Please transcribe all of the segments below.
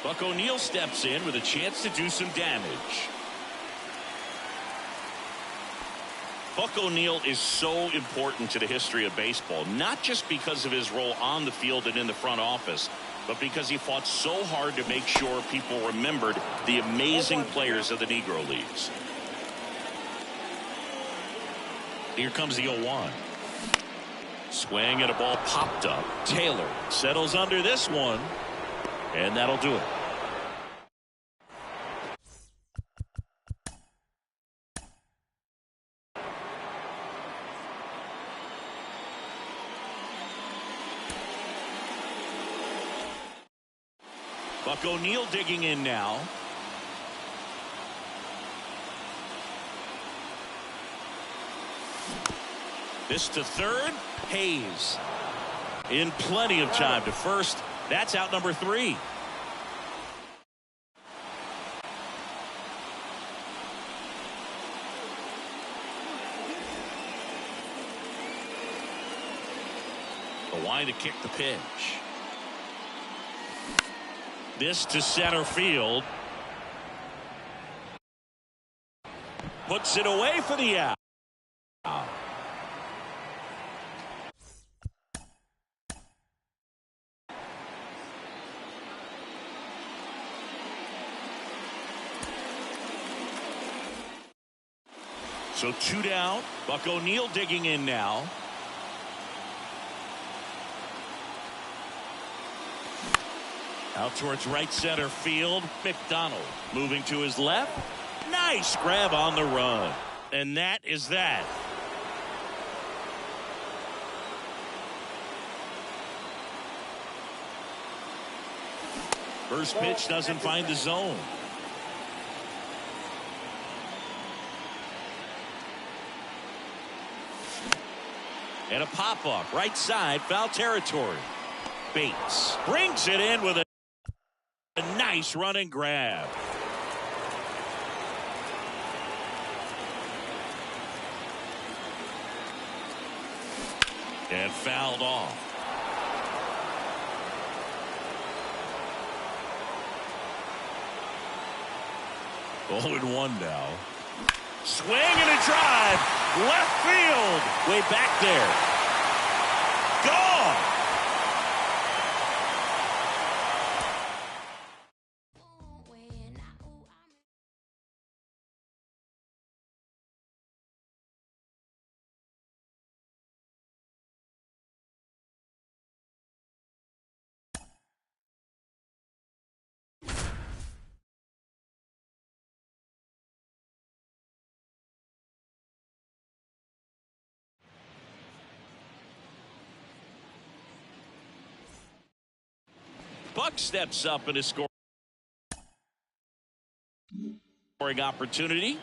Buck O'Neil steps in with a chance to do some damage. Buck O'Neil is so important to the history of baseball, not just because of his role on the field and in the front office, but because he fought so hard to make sure people remembered the amazing players of the Negro Leagues. Here comes the 0-1. Swing and a ball popped up. Taylor settles under this one, and that'll do it. Buck O'Neil digging in now. This to third. Hayes in plenty of time to first. That's out number 3. The line to kick the pitch. This to center field. Puts it away for the out. So 2 down. Buck O'Neil digging in now. Out towards right center field. McDonald moving to his left. Nice grab on the run. And that is that. First pitch doesn't find the zone. And a pop-up right side, foul territory. Bates brings it in with a nice running grab. And fouled off. Oh, and 1 now. Swing and a drive. Left field. Way back there. Gone. Buck steps up in his scoring opportunity.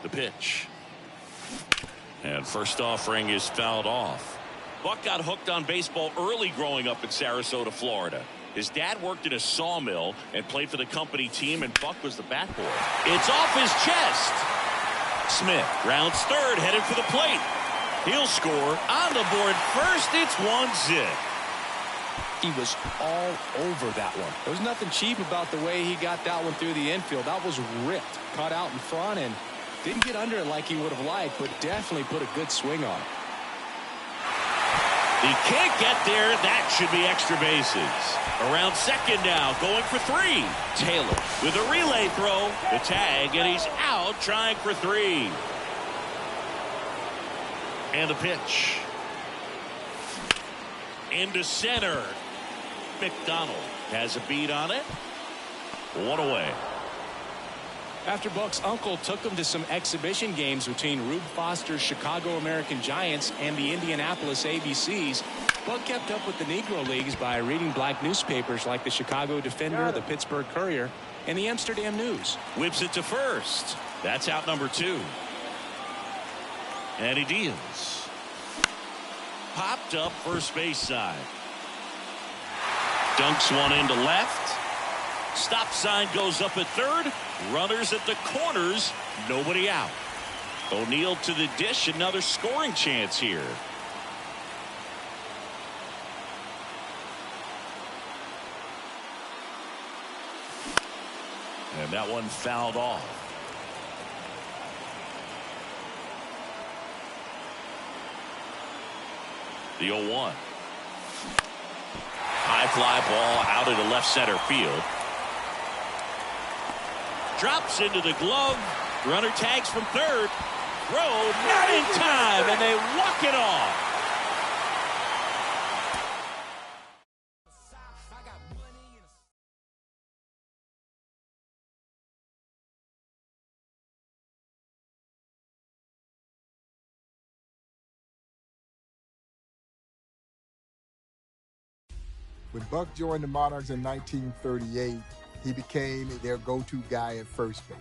The pitch. And first offering is fouled off. Buck got hooked on baseball early growing up in Sarasota, Florida. His dad worked in a sawmill and played for the company team, and Buck was the bat boy. It's off his chest. Smith rounds third, headed for the plate. He'll score on the board first. It's 1-0. He was all over that one. There was nothing cheap about the way he got that one through the infield. That was ripped, caught out in front, and didn't get under it like he would have liked, but definitely put a good swing on it. He can't get there. That should be extra bases. Around second now, going for 3. Taylor with a relay throw. The tag, and he's out trying for 3. And the pitch. Into center. McDonald has a beat on it. 1 away. After Buck's uncle took him to some exhibition games between Rube Foster's Chicago American Giants and the Indianapolis ABCs, Buck kept up with the Negro Leagues by reading black newspapers like the Chicago Defender, the Pittsburgh Courier, and the Amsterdam News. Whips it to first. That's out number 2. And he deals. Popped up first base side. Dunks one into left. Stop sign goes up at third. Runners at the corners. Nobody out. O'Neil to the dish. Another scoring chance here. And that one fouled off. The 0-1. High fly ball out into left center field. Drops into the glove. Runner tags from third. Throw not in time, and they walk it off. When Buck joined the Monarchs in 1938, he became their go-to guy at first base.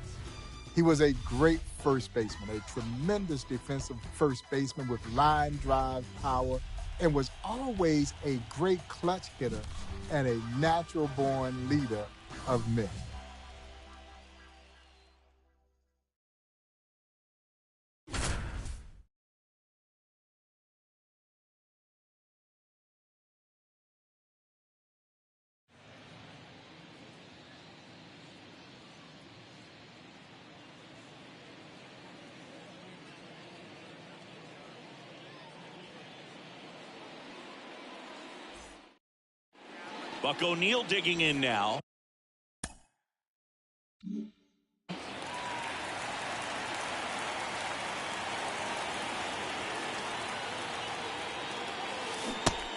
He was a great first baseman, a tremendous defensive first baseman with line drive power, and was always a great clutch hitter and a natural-born leader of men. Buck O'Neil digging in now.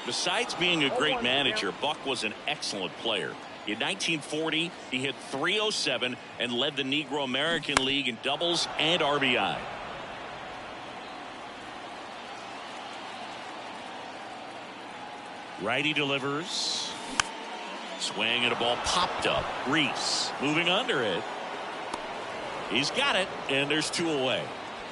Besides being a great manager, Buck was an excellent player. In 1940, he hit .307 and led the Negro American League in doubles and RBI. Righty delivers. Swing and a ball popped up. Reese moving under it. He's got it, and there's 2 away.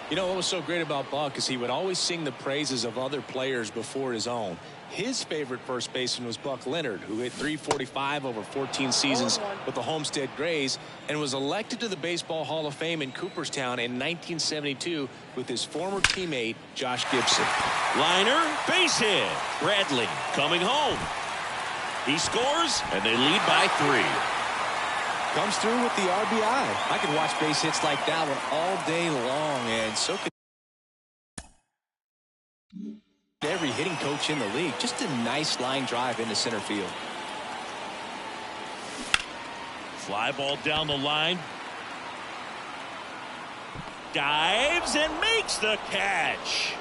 You know what was so great about Buck is he would always sing the praises of other players before his own. His favorite first baseman was Buck Leonard, who hit .345 over 14 seasons with the Homestead Grays and was elected to the Baseball Hall of Fame in Cooperstown in 1972 with his former teammate Josh Gibson. Liner, base hit. Bradley coming home. He scores, and they lead by 3. Comes through with the RBI. I could watch base hits like that one all day long, and so could every hitting coach in the league. Just a nice line drive into center field. Fly ball down the line. Dives and makes the catch.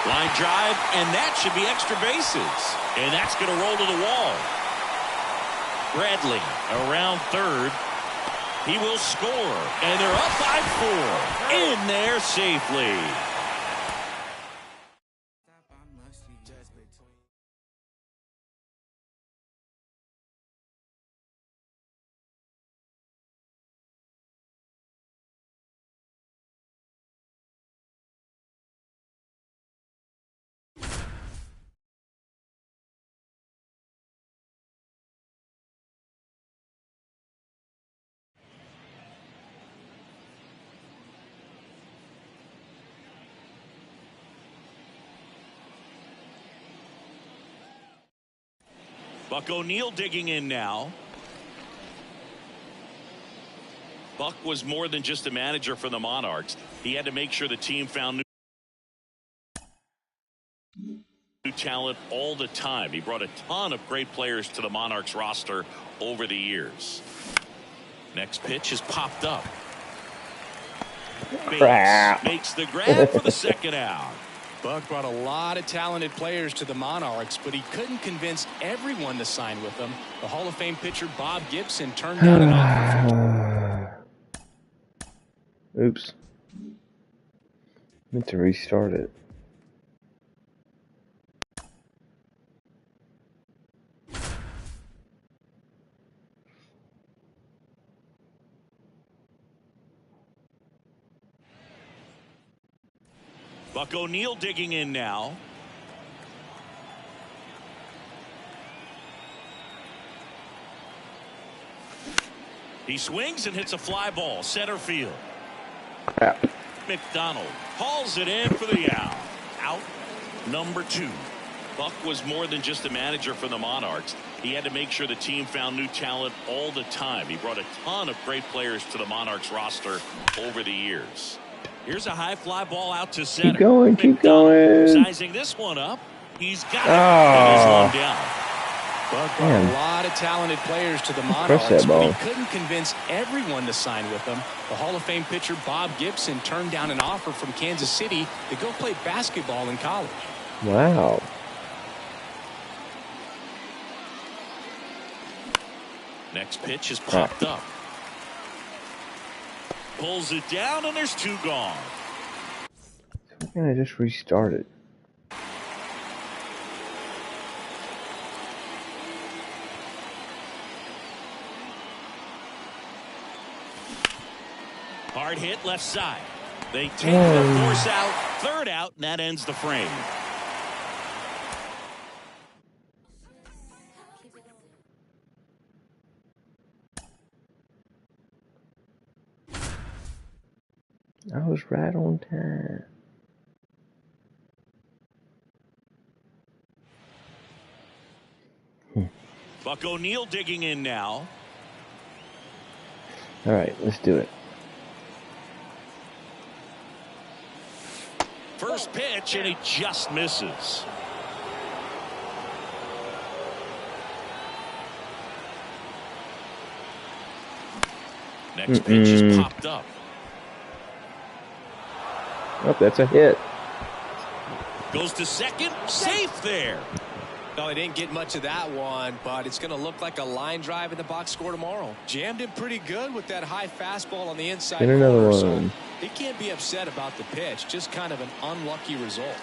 Line drive, and that should be extra bases. And that's going to roll to the wall. Bradley around third. He will score, and they're up by 4. In there safely. Buck O'Neil digging in now. Buck was more than just a manager for the Monarchs. He had to make sure the team found new talent all the time. He brought a ton of great players to the Monarchs roster over the years. Next pitch is popped up. Bates makes the grab for the second out. Buck brought a lot of talented players to the Monarchs, but he couldn't convince everyone to sign with them. The Hall of Fame pitcher Bob Gibson turned down an offer. Oops. Meant to restart it. Buck O'Neil digging in now. He swings and hits a fly ball center field. Crap. McDonald hauls it in for the out. Out number 2. Buck was more than just a manager for the Monarchs. He had to make sure the team found new talent all the time. He brought a ton of great players to the Monarchs roster over the years. Here's a high fly ball out to center. Keep going, keep going. Sizing this one up. He's got it. And he's one down. Buck brought a lot of talented players to the Monarchs, but he couldn't convince everyone to sign with them. The Hall of Fame pitcher Bob Gibson turned down an offer from Kansas City to go play basketball in college. Wow. Next pitch is popped up. Pulls it down, and there's 2 gone. We're going to just restart it. Hard hit left side. They take the force out. 3rd out, and that ends the frame. I was right on time. Buck O'Neil digging in now. All right, let's do it. First pitch, and he just misses. Next pitch is popped up. Oh, that's a hit. Goes to second. Safe there. No, he didn't get much of that one, but it's going to look like a line drive in the box score tomorrow. Jammed him pretty good with that high fastball on the inside. Get another one. So he can't be upset about the pitch. Just kind of an unlucky result.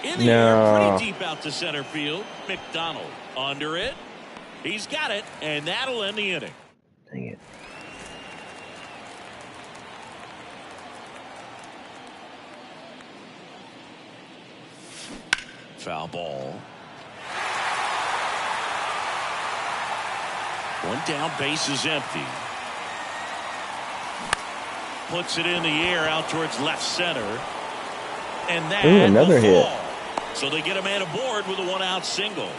In the air, pretty deep out to center field. McDonald under it. He's got it, and that'll end the inning. Dang it. Foul ball. 1 down, base is empty. Puts it in the air out towards left center. And that's another hit. So they get a man aboard with a 1-out single.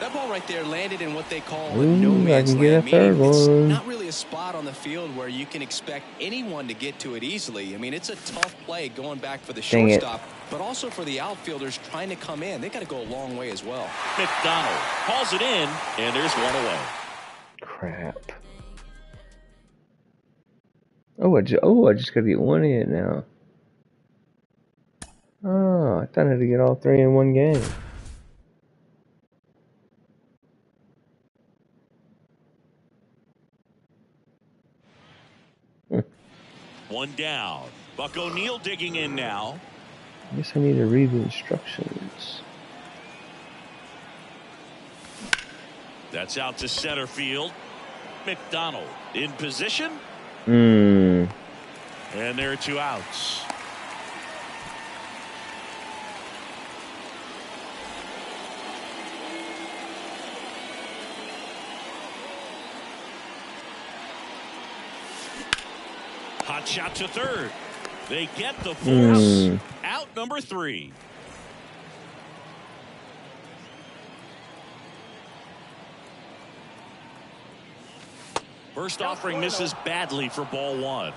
That ball right there landed in what they call a no man's land. It's not really a spot on the field where you can expect anyone to get to it easily. I mean, it's a tough play going back for the shortstop, but also for the outfielders trying to come in. They got to go a long way as well. McDonald hauls it in, and there's one away. Crap. Oh, I just got to get 1 hit now. Oh, I thought I had to get all 3 in one game. One down. Buck O'Neil digging in now. I guess I need to read the instructions. That's out to center field. McDonald in position. And there are 2 outs. Hot shot to third. They get the force. Out number 3. First offering misses badly for ball 1.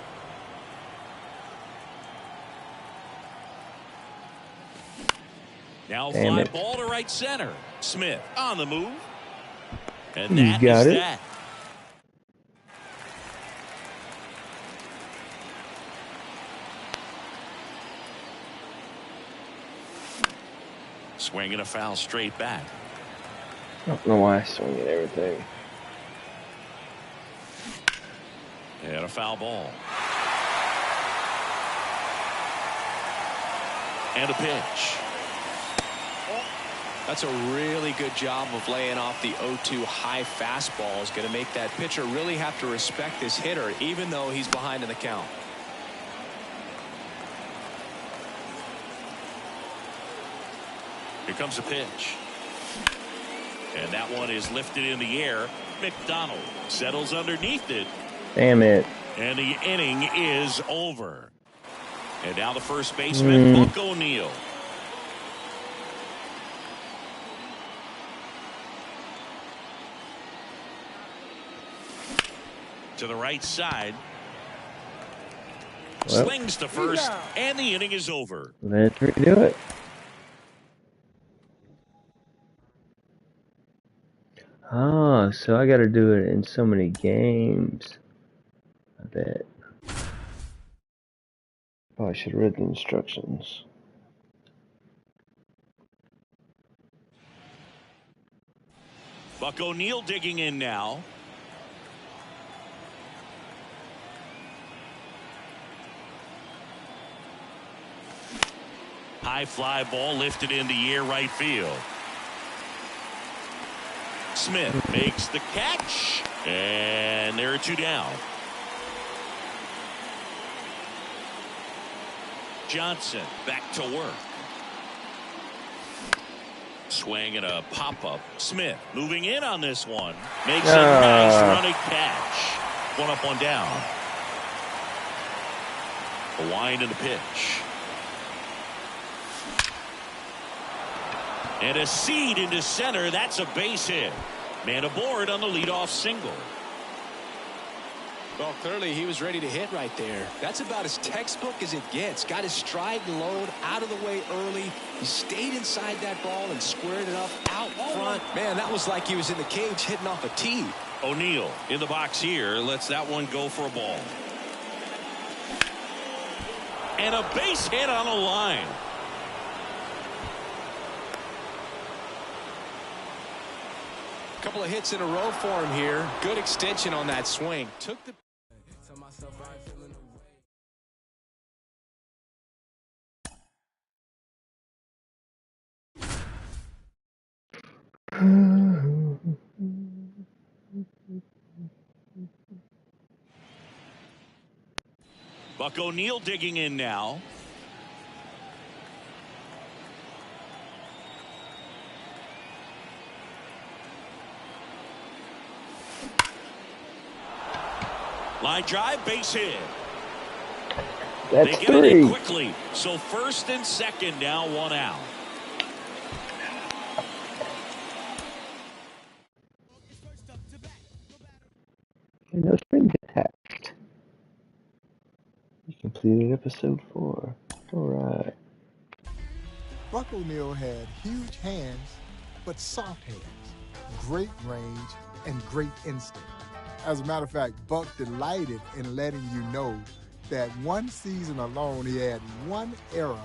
Now fly ball to right center. Smith on the move. And that is that. Swinging a foul straight back. I don't know why I swing at everything. And a foul ball. And a pitch. That's a really good job of laying off the 0-2 high fastball. Is going to make that pitcher really have to respect this hitter, even though he's behind in the count. Here comes a pitch. And that one is lifted in the air. McDonald settles underneath it. Damn it. And the inning is over. And now the first baseman, Buck O'Neil. To the right side. Well, slings to first, and the inning is over. Let's redo it. Oh, so I got to do it in so many games. I bet. Probably should have read the instructions. Buck O'Neil digging in now. High fly ball lifted in the air right field. Smith makes the catch, and there are two down. Johnson back to work. Swing and a pop-up. Smith moving in on this one. Makes a nice running catch. One up, one down. A wind and a pitch. And a seed into center. That's a base hit. Man aboard on the leadoff single. Well, clearly he was ready to hit right there. That's about as textbook as it gets. Got his stride and load out of the way early. He stayed inside that ball and squared it up out front. Man, that was like he was in the cage hitting off a tee. O'Neil in the box here. Lets that one go for a ball. And a base hit on the line. Couple of hits in a row for him here. Good extension on that swing. Took the Buck O'Neil digging in now. Line drive, base hit. That's they get three. it in quickly. So first and second now, one out. No strings attached. You completed episode 4. Alright. Buck O'Neil had huge hands, but soft hands, great range, and great instinct. As a matter of fact, Buck delighted in letting you know that one season alone, he had one error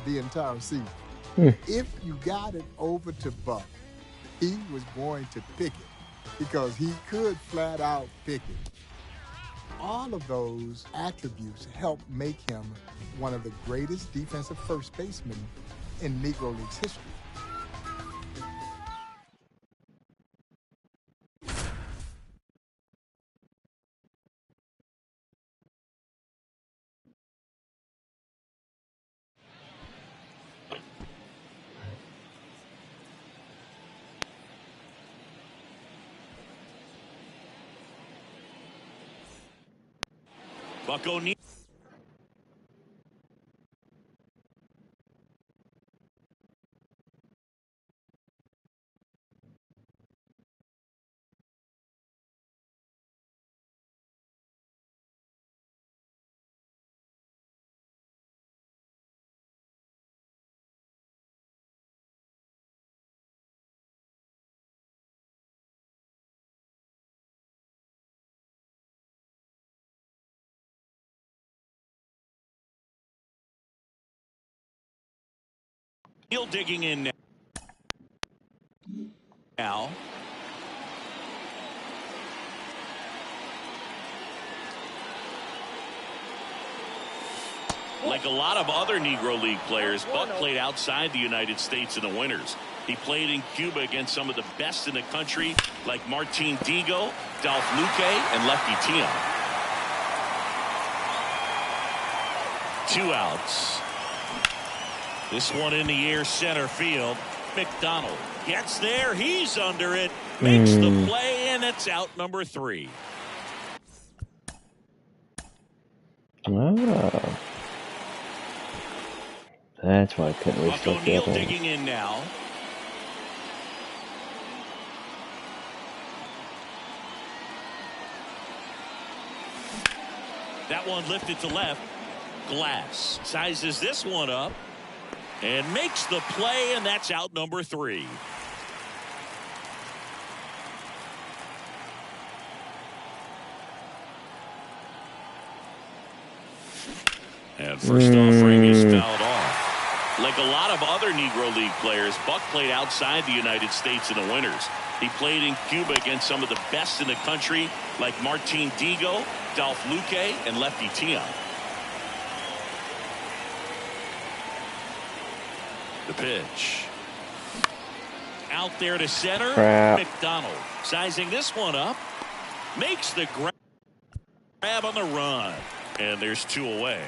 the entire season. If you got it over to Buck, he was going to pick it because he could flat out pick it. All of those attributes helped make him one of the greatest defensive first basemen in Negro Leagues history. Buck O'Neil. Digging in now. Like a lot of other Negro League players, Buck played outside the United States in the winters. He played in Cuba against some of the best in the country, like Martin Digo, Dolph Luque, and Lefty Tiant. 2 outs. This one in the air, center field. McDonald gets there. He's under it. Makes the play, and it's out number 3. That's why I couldn't Buck restart the O'Neil other one. digging in now. That one lifted to left. Glass sizes this one up and makes the play, and that's out number 3. And first offering is fouled off. Like a lot of other Negro League players, Buck played outside the United States in the winters. He played in Cuba against some of the best in the country, like Martin Digo, Dolph Luque, and Lefty Tion. The pitch. Out there to center. Crap. McDonald sizing this one up. Makes the grab on the run. And there's 2 away.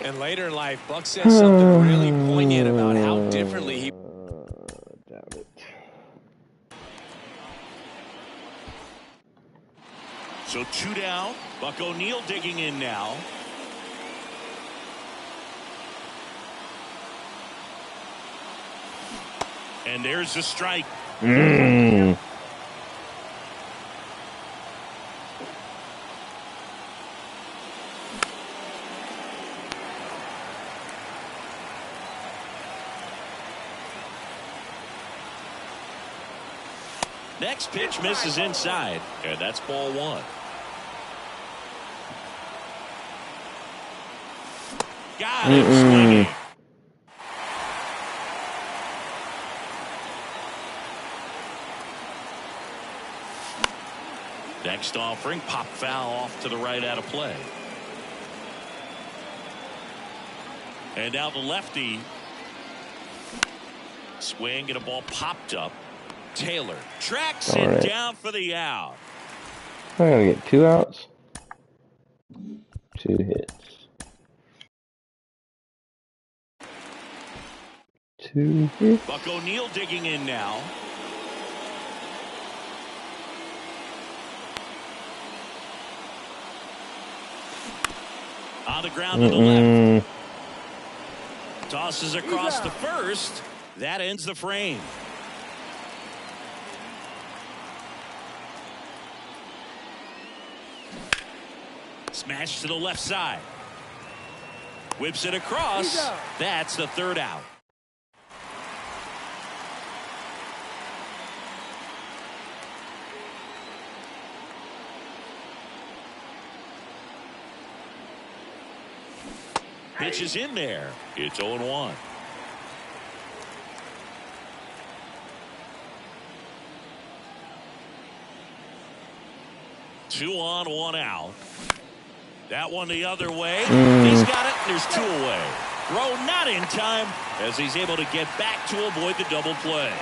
And later in life, Buck said something really poignant about how differently he... Damn it. So 2 down. Buck O'Neil digging in now. And there's the strike. Next pitch misses inside, and that's ball 1. Got him swinging. Next offering, pop foul off to the right out of play. And now the lefty. Swing and a ball popped up. Taylor tracks it down for the out. I'm gonna get 2 outs. 2 hits. 2 hits. Buck O'Neil digging in now. On the ground to the left. Tosses across the first. That ends the frame. Smash to the left side. Whips it across. That's the 3rd out. Pitch is in there. It's 0-1. Two on, 1 out. That one the other way. He's got it. There's 2 away. Throw not in time as he's able to get back to avoid the double play.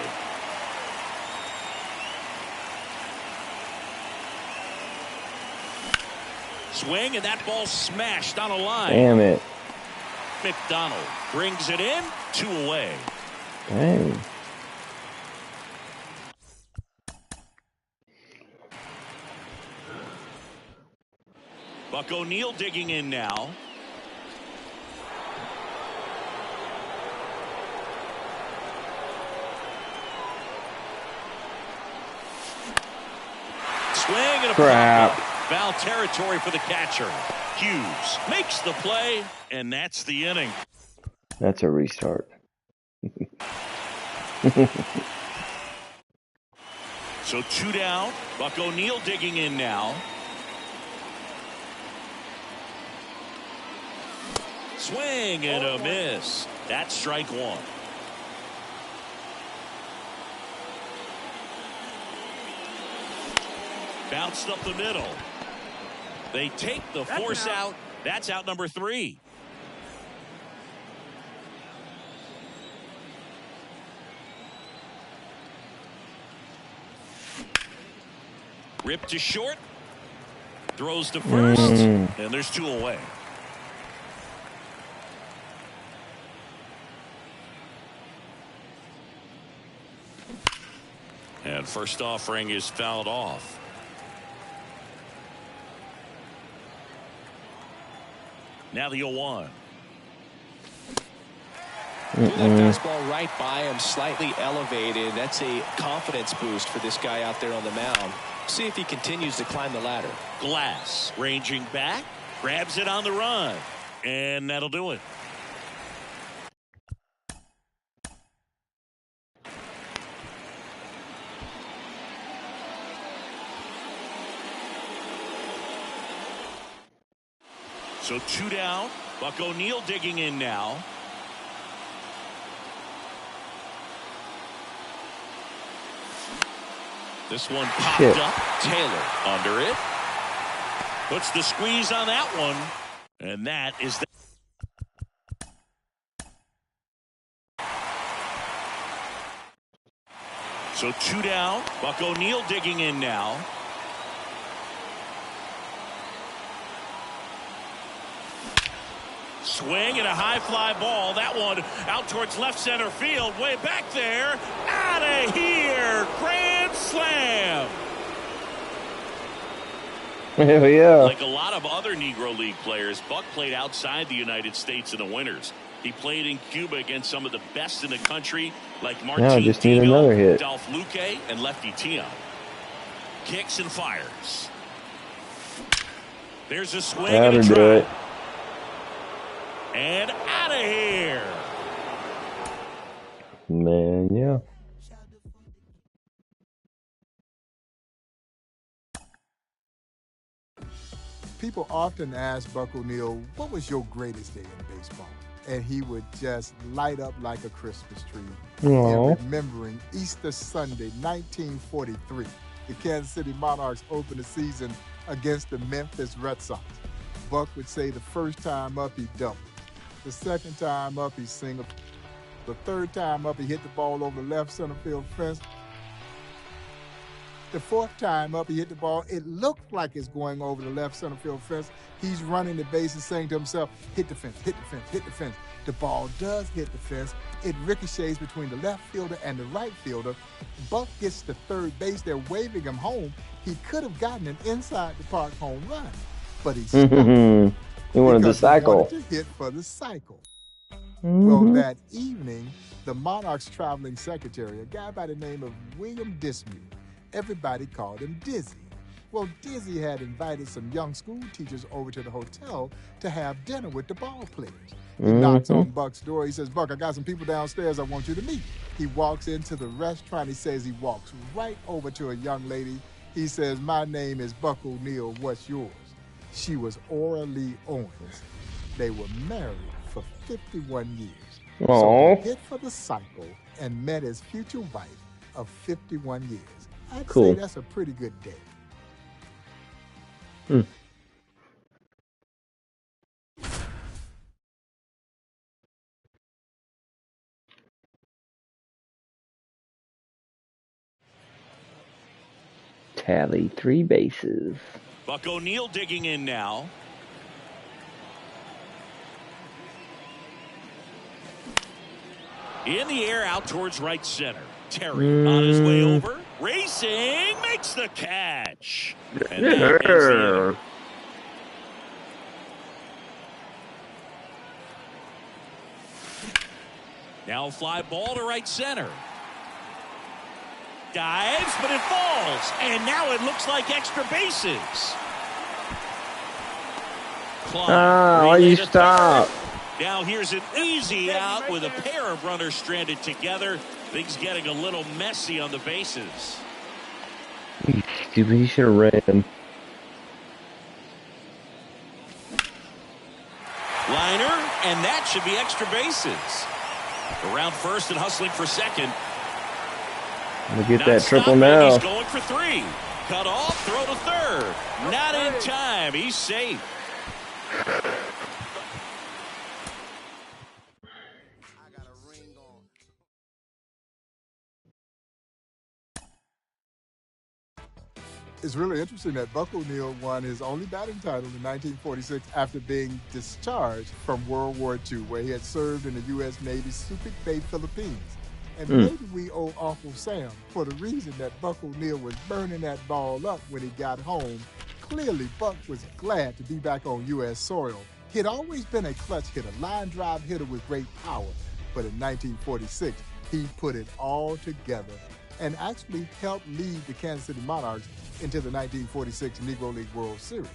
Swing, and that ball smashed on a line. Damn it. McDonald brings it in. 2 away. Dang. Buck O'Neil digging in now. Swing and a crap. Foul territory for the catcher. Hughes makes the play, and that's the inning. That's a restart. So 2 down. Buck O'Neil digging in now. Swing and a miss. That's strike 1. Bounced up the middle. They take the force out. That's out number 3. Ripped to short. Throws to first. And there's 2 away. And first offering is fouled off. Now the 0-1. Threw that fastball right by him, slightly elevated. That's a confidence boost for this guy out there on the mound. See if he continues to climb the ladder. Glass ranging back, grabs it on the run, and that'll do it. So 2 down. Buck O'Neil digging in now. This one popped up. Taylor under it. Puts the squeeze on that one. And that is the So 2 down. Buck O'Neil digging in now. Swing and a high fly ball. That one out towards left center field. Way back there. Out of here. Grand slam. Hell yeah. Like a lot of other Negro League players, Buck played outside the United States in the winters. He played in Cuba against some of the best in the country, like Martin just need another hit. Dolph Luque, and Lefty Tion. Kicks and fires. There's a swing and a That'll do try. it. And out of here. Man, yeah. People often ask Buck O'Neil, what was your greatest day in baseball? And he would just light up like a Christmas tree. Aww. And remembering Easter Sunday, 1943, the Kansas City Monarchs opened the season against the Memphis Red Sox. Buck would say the first time up, he doubled. The second time up, he singled. The third time up, he hit the ball over the left center field fence. The fourth time up, he hit the ball. It looked like it's going over the left center field fence. He's running the bases, saying to himself, hit the fence, hit the fence, hit the fence. The ball does hit the fence. It ricochets between the left fielder and the right fielder. Buck gets to third base. They're waving him home. He could have gotten an inside the park home run, but he stopped. He wanted the cycle. He wanted to hit for the cycle. Well, that evening, the Monarchs' traveling secretary, a guy by the name of William Dismuke, everybody called him Dizzy. Well, Dizzy had invited some young school teachers over to the hotel to have dinner with the ball players. He knocks on Buck's door. He says, Buck, I got some people downstairs I want you to meet. He walks into the restaurant. He says he walks right over to a young lady. He says, my name is Buck O'Neil. What's yours? She was Ora Lee Owens. They were married for 51 years. Aww. So he hit for the cycle and met his future wife of 51 years. I'd say that's a pretty good day. Tally 3 bases. Buck O'Neil digging in now. In the air out towards right center. Terry on his way over. Racing, makes the catch. And that is the inning. Now fly ball to right center. Dives, but it falls. And now it looks like extra bases. Why you stop? Now here's an easy out with a pair of runners stranded together. Things getting a little messy on the bases. Stupid, he should have ran. Liner, and that should be extra bases. Around first and hustling for second. We'll get that triple now. He's going for 3. Cut off, throw to third. Not in time. He's safe. It's really interesting that Buck O'Neil won his only batting title in 1946 after being discharged from World War II, where he had served in the U.S. Navy's Subic Bay, Philippines. And maybe we owe Uncle Sam for the reason that Buck O'Neil was burning that ball up when he got home. Clearly, Buck was glad to be back on U.S. soil. He had always been a clutch hitter, line drive hitter with great power. But in 1946, he put it all together and actually helped lead the Kansas City Monarchs into the 1946 Negro League World Series.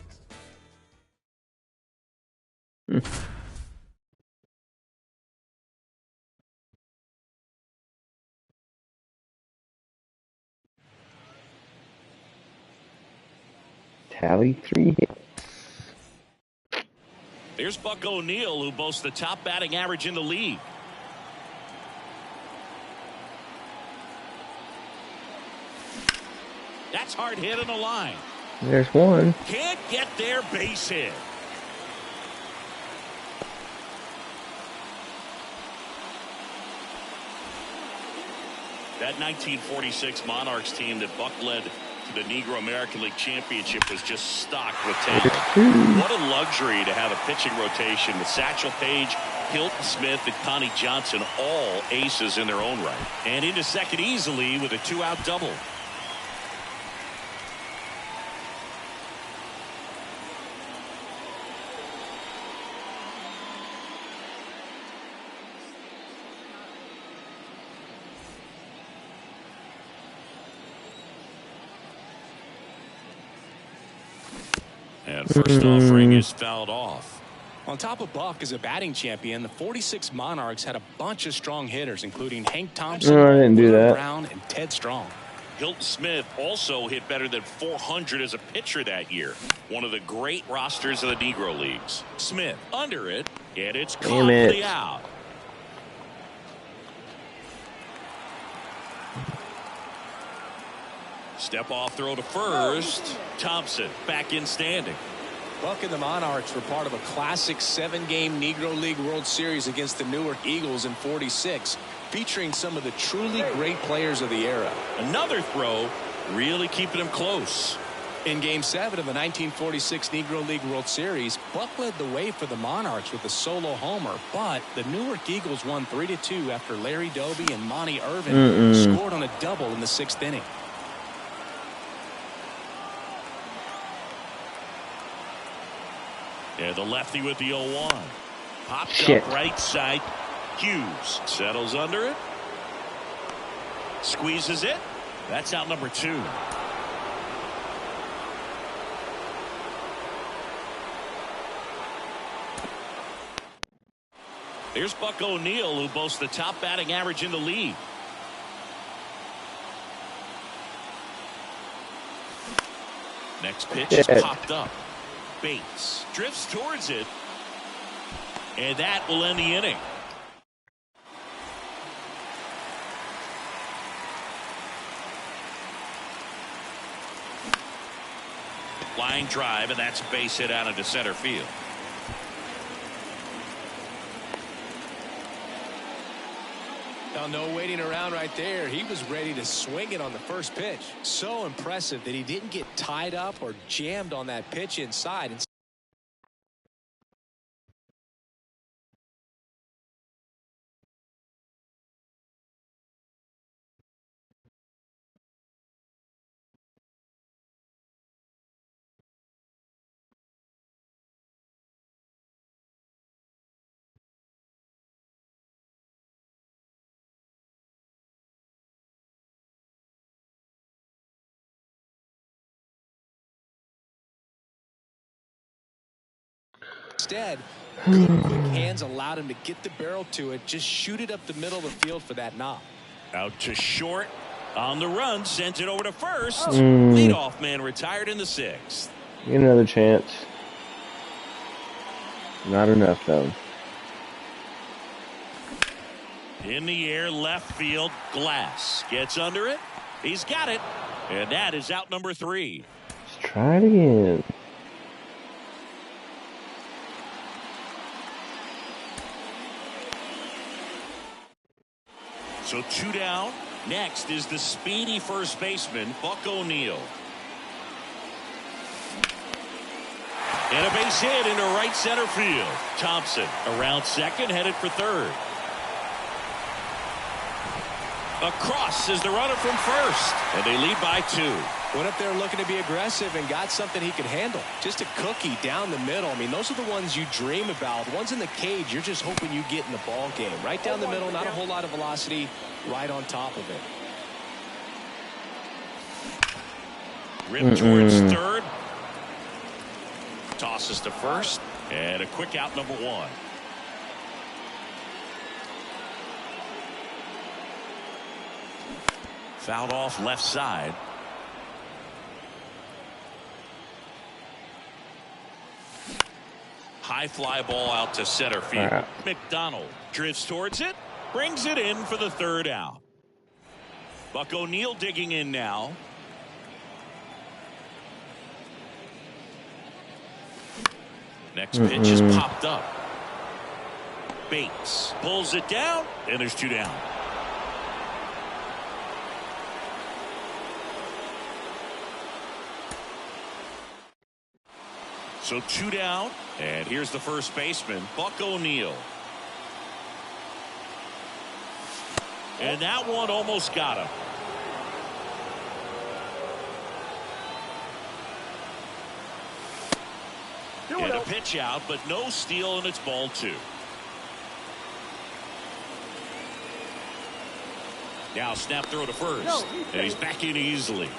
Tally 3 hits. There's Buck O'Neil, who boasts the top batting average in the league. That's hard hit on the line. There's one. Can't get their base hit. That 1946 Monarchs team that Buck led to the Negro American League Championship was just stocked with talent. What a luxury to have a pitching rotation with Satchel Paige, Hilton Smith, and Connie Johnson, all aces in their own right. And into second easily with a 2-out double. And first offering is fouled off. On top of Buck as a batting champion, the 46 Monarchs had a bunch of strong hitters, including Hank Thompson, No, I didn't do that. Brown, and Ted Strong. Hilton Smith also hit better than 400 as a pitcher that year. One of the great rosters of the Negro Leagues. Smith under it, and it's caught for the out. Step off throw to first. Thompson back in standing. Buck and the Monarchs were part of a classic 7-game Negro League World Series against the Newark Eagles in '46, featuring some of the truly great players of the era. Another throw, really keeping him close. In Game 7 of the 1946 Negro League World Series, Buck led the way for the Monarchs with a solo homer, but the Newark Eagles won 3-2 after Larry Doby and Monty Irvin scored on a double in the 6th inning. Yeah, the lefty with the 0-1. Popped up right side. Hughes settles under it. Squeezes it. That's out number 2. Here's Buck O'Neil, who boasts the top batting average in the league. Next pitch is popped up. Bates drifts towards it, and that will end the inning. Line drive, and that's a base hit out into center field. Now, no waiting around right there. He was ready to swing it on the first pitch. So impressive that he didn't get tied up or jammed on that pitch inside. Instead, good quick hands allowed him to get the barrel to it, just shoot it up the middle of the field for that knock. Out to short on the run, sends it over to first. Leadoff man retired in the 6th. Get another chance. Not enough though. In the air, left field. Glass gets under it. He's got it, and that is out number 3. Let's try it again. So 2 down. Next is the speedy first baseman, Buck O'Neil. And a base hit into right center field. Thompson around second, headed for third. Across is the runner from first, and they lead by 2. Went up there looking to be aggressive and got something he could handle. Just a cookie down the middle. I mean, those are the ones you dream about. The ones in the cage, you're just hoping you get in the ball game. Right down the middle, not a whole lot of velocity, right on top of it. Rip towards third. Tosses to first. And a quick out, number one. Fouled off left side. High fly ball out to center field. McDonald drifts towards it. Brings it in for the third out. Buck O'Neil digging in now. Next pitch is popped up. Bates pulls it down, and there's two down. So two down, and here's the first baseman, Buck O'Neil. And that one almost got him. And a pitch out, but no steal, and it's ball two. Now snap throw to first, and he's back in easily.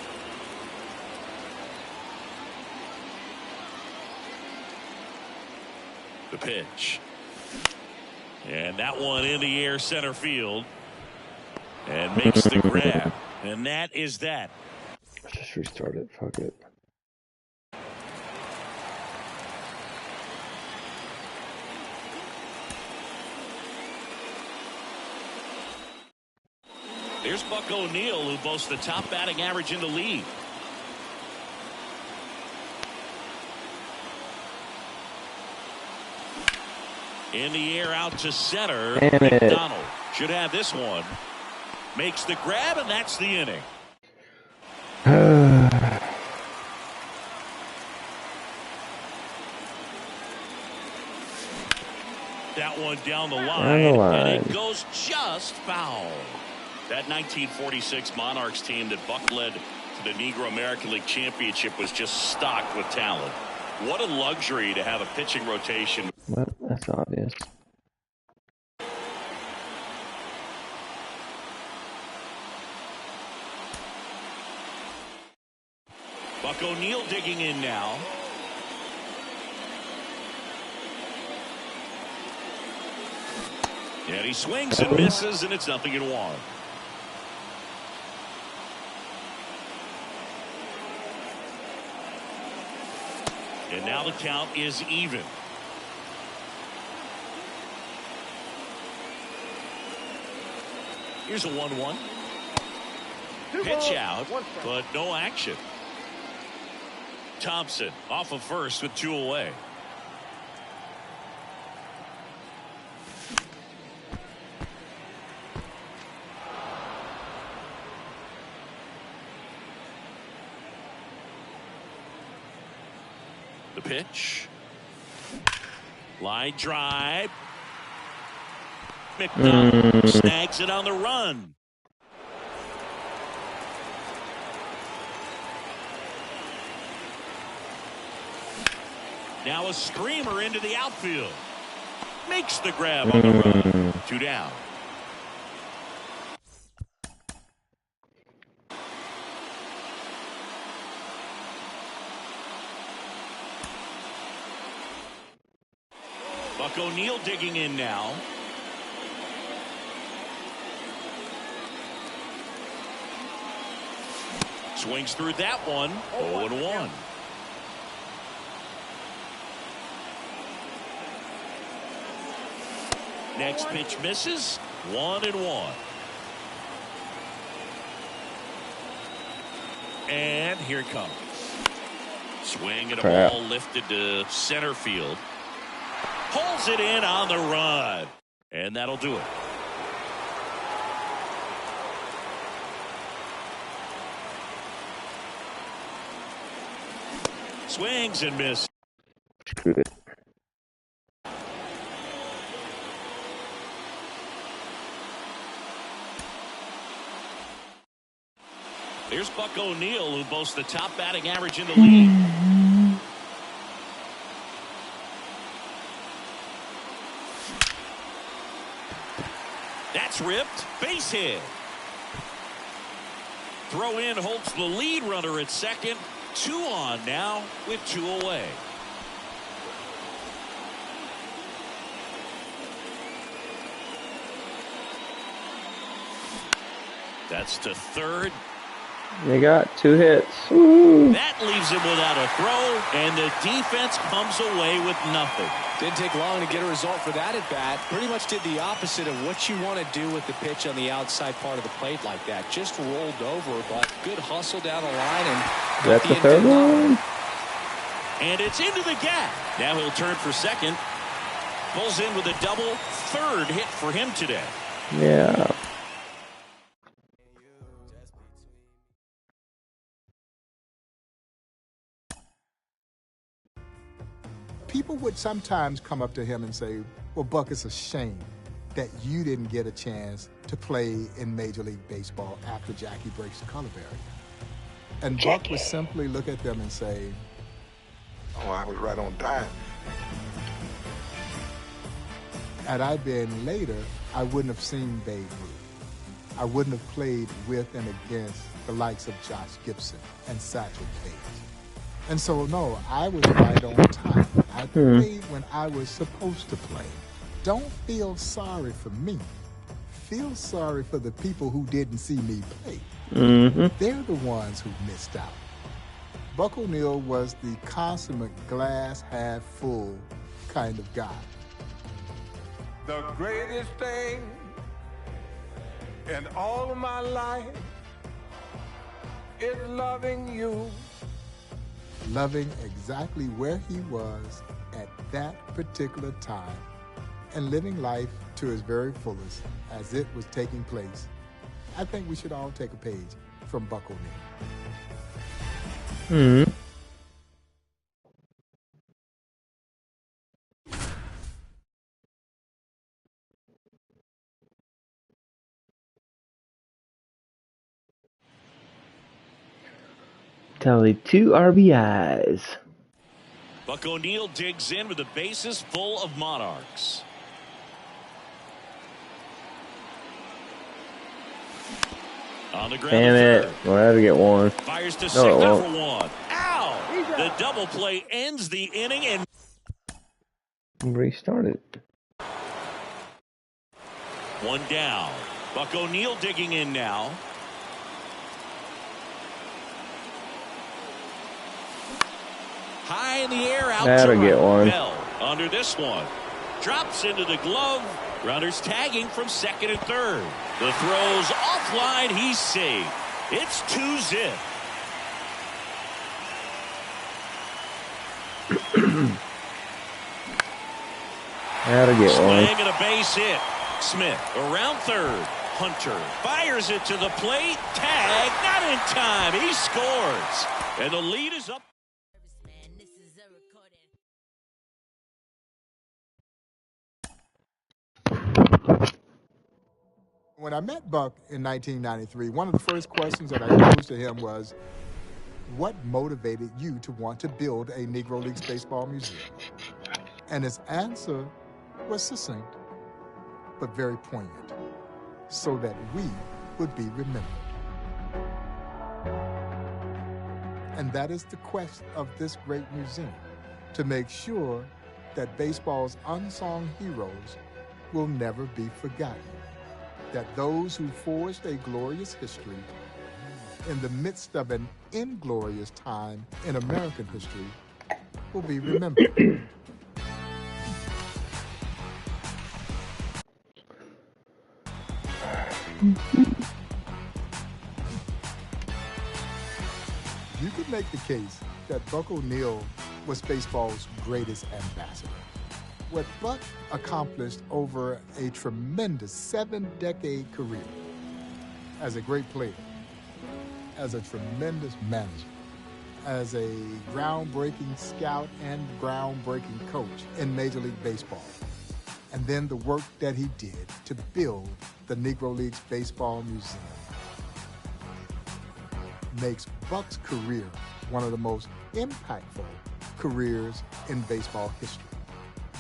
The pitch. And that one in the air center field. And makes the grab. And that is that. Let's just restart it. Fuck it. There's Buck O'Neil, who boasts the top batting average in the league. In the air out to center. McDonald should have this one. Makes the grab, and that's the inning. That one down the line, and it goes just foul. That 1946 Monarchs team that Buck led to the Negro American League Championship was just stocked with talent. What a luxury to have a pitching rotation. Well, that's obvious. Buck O'Neil digging in now. And he swings and misses, and it's 0-1. And now the count is even. Here's a 1-1. Pitch out, but no action. Thompson off of first with two away. The pitch. Line drive. McDonald snags it on the run. Now a screamer into the outfield. Makes the grab on the run. Two down. Buck O'Neil digging in now. Swings through that one. 0-1. Next pitch misses. 1-1. And here it comes. Swing and a ball lifted to center field. Pulls it in on the run. And that'll do it. Swings and misses. Screw it. Here's Buck O'Neil, who boasts the top batting average in the league. That's ripped. Base hit. Throw in holds the lead runner at second. 2 on now with 2 away. That's to third. They got 2 hits. Woo. That leaves him without a throw, and the defense comes away with nothing. Didn't take long to get a result for that at bat. Pretty much did the opposite of what you want to do with the pitch on the outside part of the plate like that. Just rolled over, but good hustle down the line. And that's the third one. And it's into the gap. Now he'll turn for second. Pulls in with a double. Third hit for him today. Yeah. People would sometimes come up to him and say, well, Buck, it's a shame that you didn't get a chance to play in Major League Baseball after Jackie breaks the color barrier. And Buck would simply look at them and say, oh, I was right on time. Had I been later, I wouldn't have seen Babe Ruth. I wouldn't have played with and against the likes of Josh Gibson and Satchel Paige. And so, no, I was right on time. I played when I was supposed to play. Don't feel sorry for me. Feel sorry for the people who didn't see me play. They're the ones who missed out. Buck O'Neil was the consummate glass half full kind of guy. The greatest thing in all of my life is loving you. Loving exactly where he was at that particular time and living life to his very fullest as it was taking place. I think we should all take a page from Buck O'Neil. Tallied 2 RBIs. Buck O'Neil digs in with the bases full of Monarchs. On the ground. Damn it. We'll have to get one. Fires to second for one. Ow! The double play ends the inning and restarted. 1 down. Buck O'Neil digging in now. High in the air, out That'll to get one. Bell under this one. Drops into the glove. Runners tagging from second and third. The throw's offline. He's safe. It's 2-zip. That'll get one. Swing and a base hit. Smith around third. Hunter fires it to the plate. Tag, not in time. He scores. And the lead is up. When I met Buck in 1993, one of the first questions that I posed to him was, what motivated you to want to build a Negro Leagues Baseball museum? And his answer was succinct, but very poignant, so that we would be remembered. And that is the quest of this great museum, to make sure that baseball's unsung heroes will never be forgotten, that those who forged a glorious history in the midst of an inglorious time in American history will be remembered. You could make the case that Buck O'Neil was baseball's greatest ambassador. What Buck accomplished over a tremendous 7-decade career as a great player, as a tremendous manager, as a groundbreaking scout and groundbreaking coach in Major League Baseball, and then the work that he did to build the Negro Leagues Baseball Museum. makes Buck's career one of the most impactful careers in baseball history.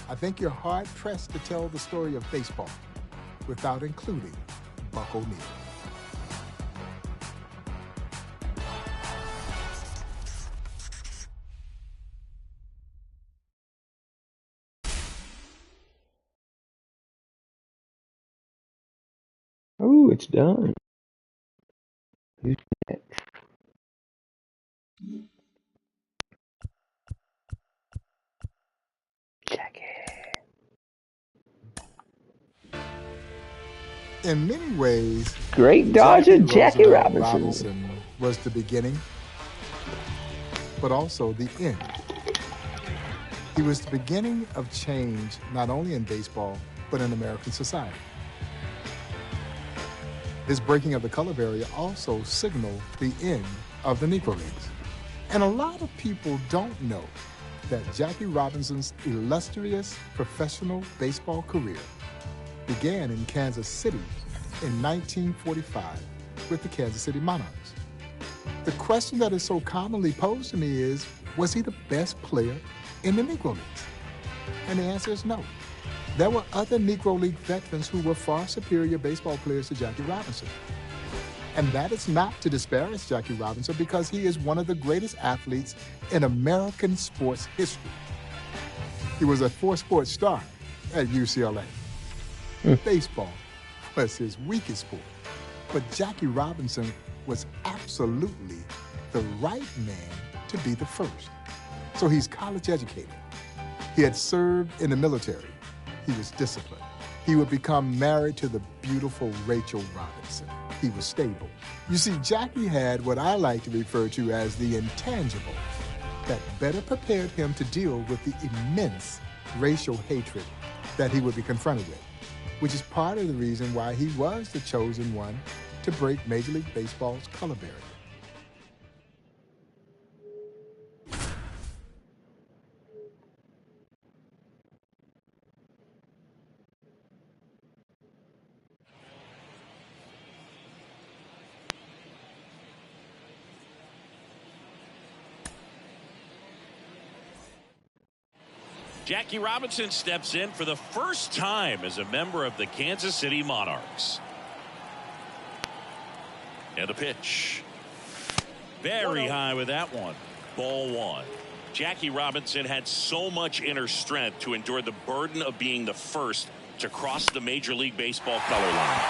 I think you're hard-pressed to tell the story of baseball without including Buck O'Neil. Oh, it's done. Who's next? Jackie. In many ways, Great Dodger, Jackie Roosevelt Robinson. was the beginning, but also the end. He was the beginning of change, not only in baseball, but in American society. His breaking of the color barrier also signaled the end of the Negro Leagues. And a lot of people don't know that Jackie Robinson's illustrious professional baseball career began in Kansas City in 1945 with the Kansas City Monarchs. The question that is so commonly posed to me is, was he the best player in the Negro Leagues? And the answer is no. There were other Negro League veterans who were far superior baseball players to Jackie Robinson. And that is not to disparage Jackie Robinson, because he is one of the greatest athletes in American sports history. He was a four-sport star at UCLA. Baseball was his weakest sport, but Jackie Robinson was absolutely the right man to be the first. So he's college educated. He had served in the military. He was disciplined. He would become married to the beautiful Rachel Robinson. He was stable. You see, Jackie had what I like to refer to as the intangible that better prepared him to deal with the immense racial hatred that he would be confronted with, which is part of the reason why he was the chosen one to break Major League Baseball's color barrier. Jackie Robinson steps in for the first time as a member of the Kansas City Monarchs. And a pitch. Very high with that one. Ball one. Jackie Robinson had so much inner strength to endure the burden of being the first to cross the Major League Baseball color line.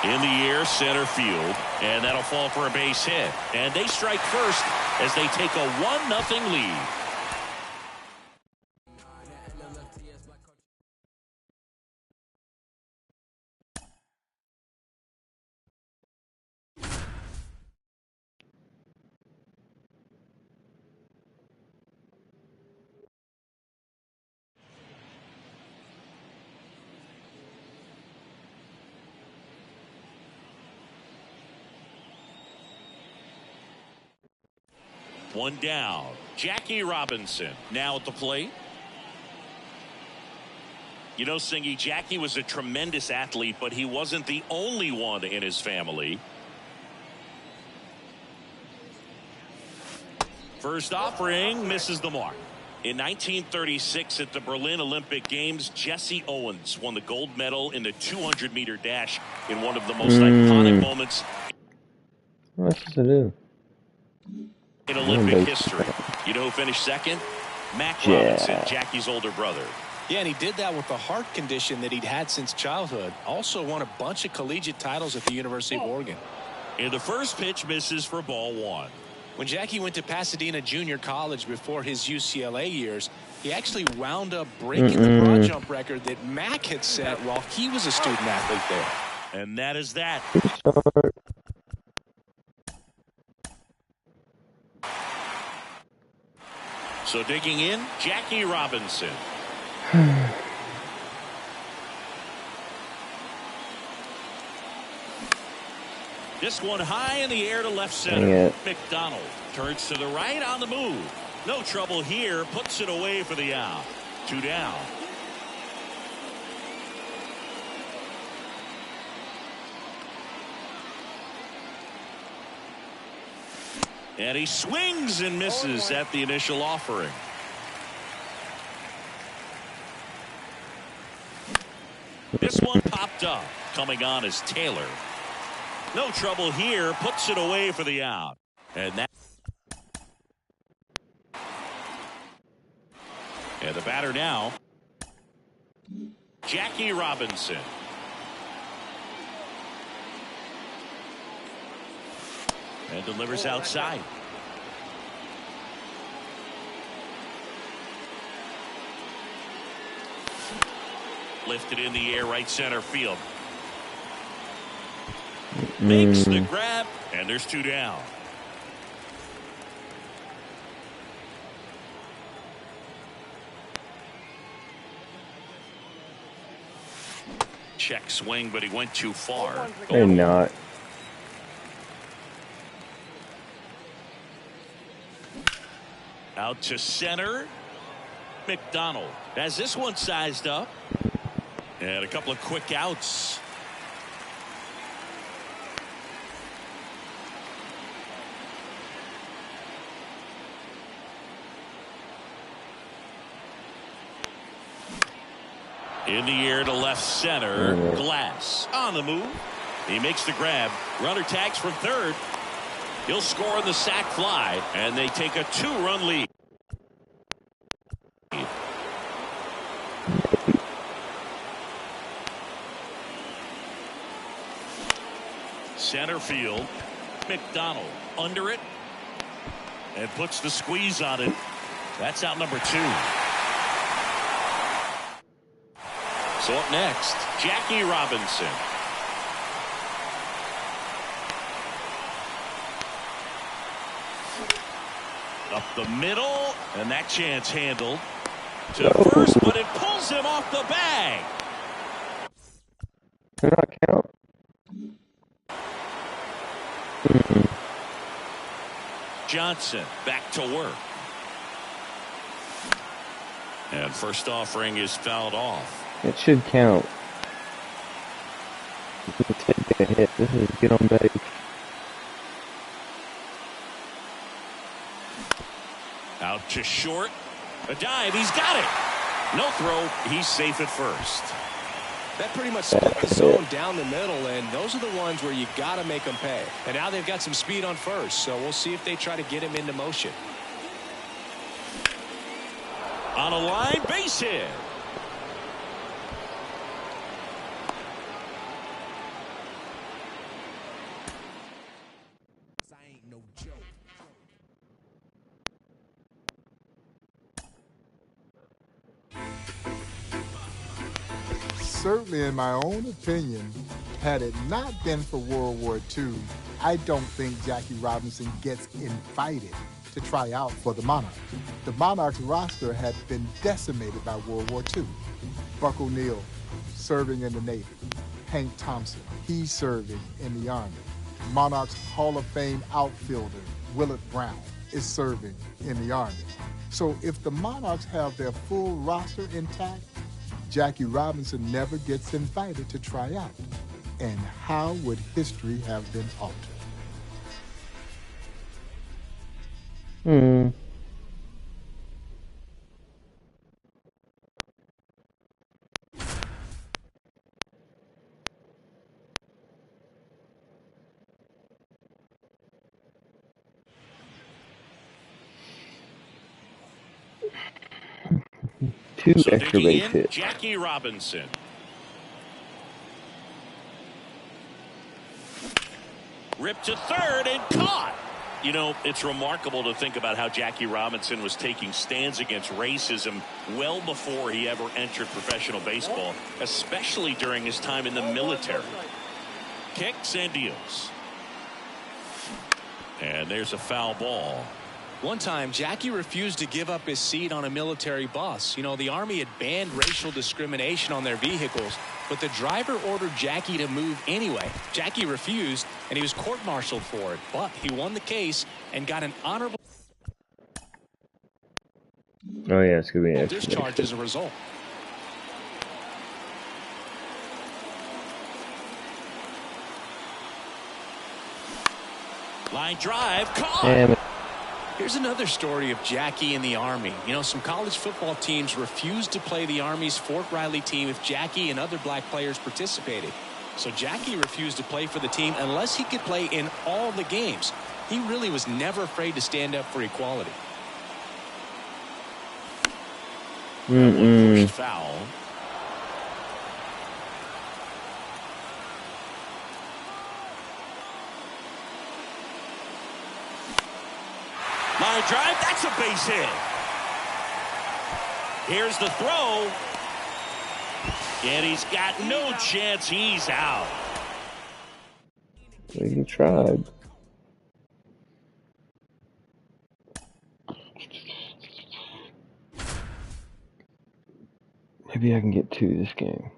In the air, center field, and that'll fall for a base hit. And they strike first as they take a 1-0 lead. One down. Jackie Robinson now at the plate. You know, Singy, Jackie was a tremendous athlete, but he wasn't the only one in his family. First offering misses the mark. In 1936 at the Berlin Olympic Games, Jesse Owens won the gold medal in the 200-meter dash in one of the most iconic moments What's this to do? in Olympic history. You know who finished second? Mac Robinson, Jackie's older brother. Yeah, and he did that with a heart condition that he'd had since childhood. Also won a bunch of collegiate titles at the University of Oregon. And the first pitch misses for ball one. When Jackie went to Pasadena Junior College before his UCLA years, he actually wound up breaking the broad jump record that Mac had set while he was a student athlete there. And that is that. So digging in, Jackie Robinson. This one high in the air to left center. McDonald turns to the right on the move. No trouble here. Puts it away for the out. 2 down. And he swings and misses at the initial offering. This one popped up. Coming on is Taylor. No trouble here. Puts it away for the out. And the batter now, Jackie Robinson. And delivers outside. Lifted in the air, right center field. Makes the grab, and there's two down. Check swing, but he went too far. They're not. Out to center. McDonald has this one sized up. And a couple of quick outs. In the air to left center. Glass on the move. He makes the grab. Runner tags from third. He'll score on the sac fly, and they take a 2-run lead. Center field. McDonald under it and puts the squeeze on it. That's out number 2. So up next, Jackie Robinson. Up the middle, and that chance handled to first, but it pulls him off the bag. Did not count. Johnson back to work. And first offering is fouled off. It should count. Take a hit. This is get on base. Out to short. A dive. He's got it. No throw. He's safe at first. That pretty much split the zone down the middle, and those are the ones where you got to make them pay. And now they've got some speed on first, so we'll see if they try to get him into motion. On a line, base hit. Certainly, in my own opinion, had it not been for World War II, I don't think Jackie Robinson gets invited to try out for the Monarchs. The Monarchs roster had been decimated by World War II. Buck O'Neill serving in the Navy. Hank Thompson, he's serving in the Army. Monarchs Hall of Fame outfielder Willard Brown is serving in the Army. So if the Monarchs have their full roster intact, Jackie Robinson never gets invited to try out. And how would history have been altered? Two So extra digging base in, hits. Jackie Robinson. Ripped to third and caught. You know, it's remarkable to think about how Jackie Robinson was taking stands against racism well before he ever entered professional baseball, especially during his time in the military. Kicks and deals. And there's a foul ball. One time, Jackie refused to give up his seat on a military bus. You know, the Army had banned racial discrimination on their vehicles, but the driver ordered Jackie to move anyway. Jackie refused, and he was court-martialed for it, but he won the case and got an honorable Oh yeah, it's gonna be an extra discharge base as a result. Line drive, caught. hit. Damn it. Here's another story of Jackie in the Army. You know, some college football teams refused to play the Army's Fort Riley team if Jackie and other black players participated. So Jackie refused to play for the team unless he could play in all the games. He really was never afraid to stand up for equality. First foul. Line drive, that's a base hit. Here's the throw. And he's got no chance. He's out. We tried. Maybe I can get 2 this game.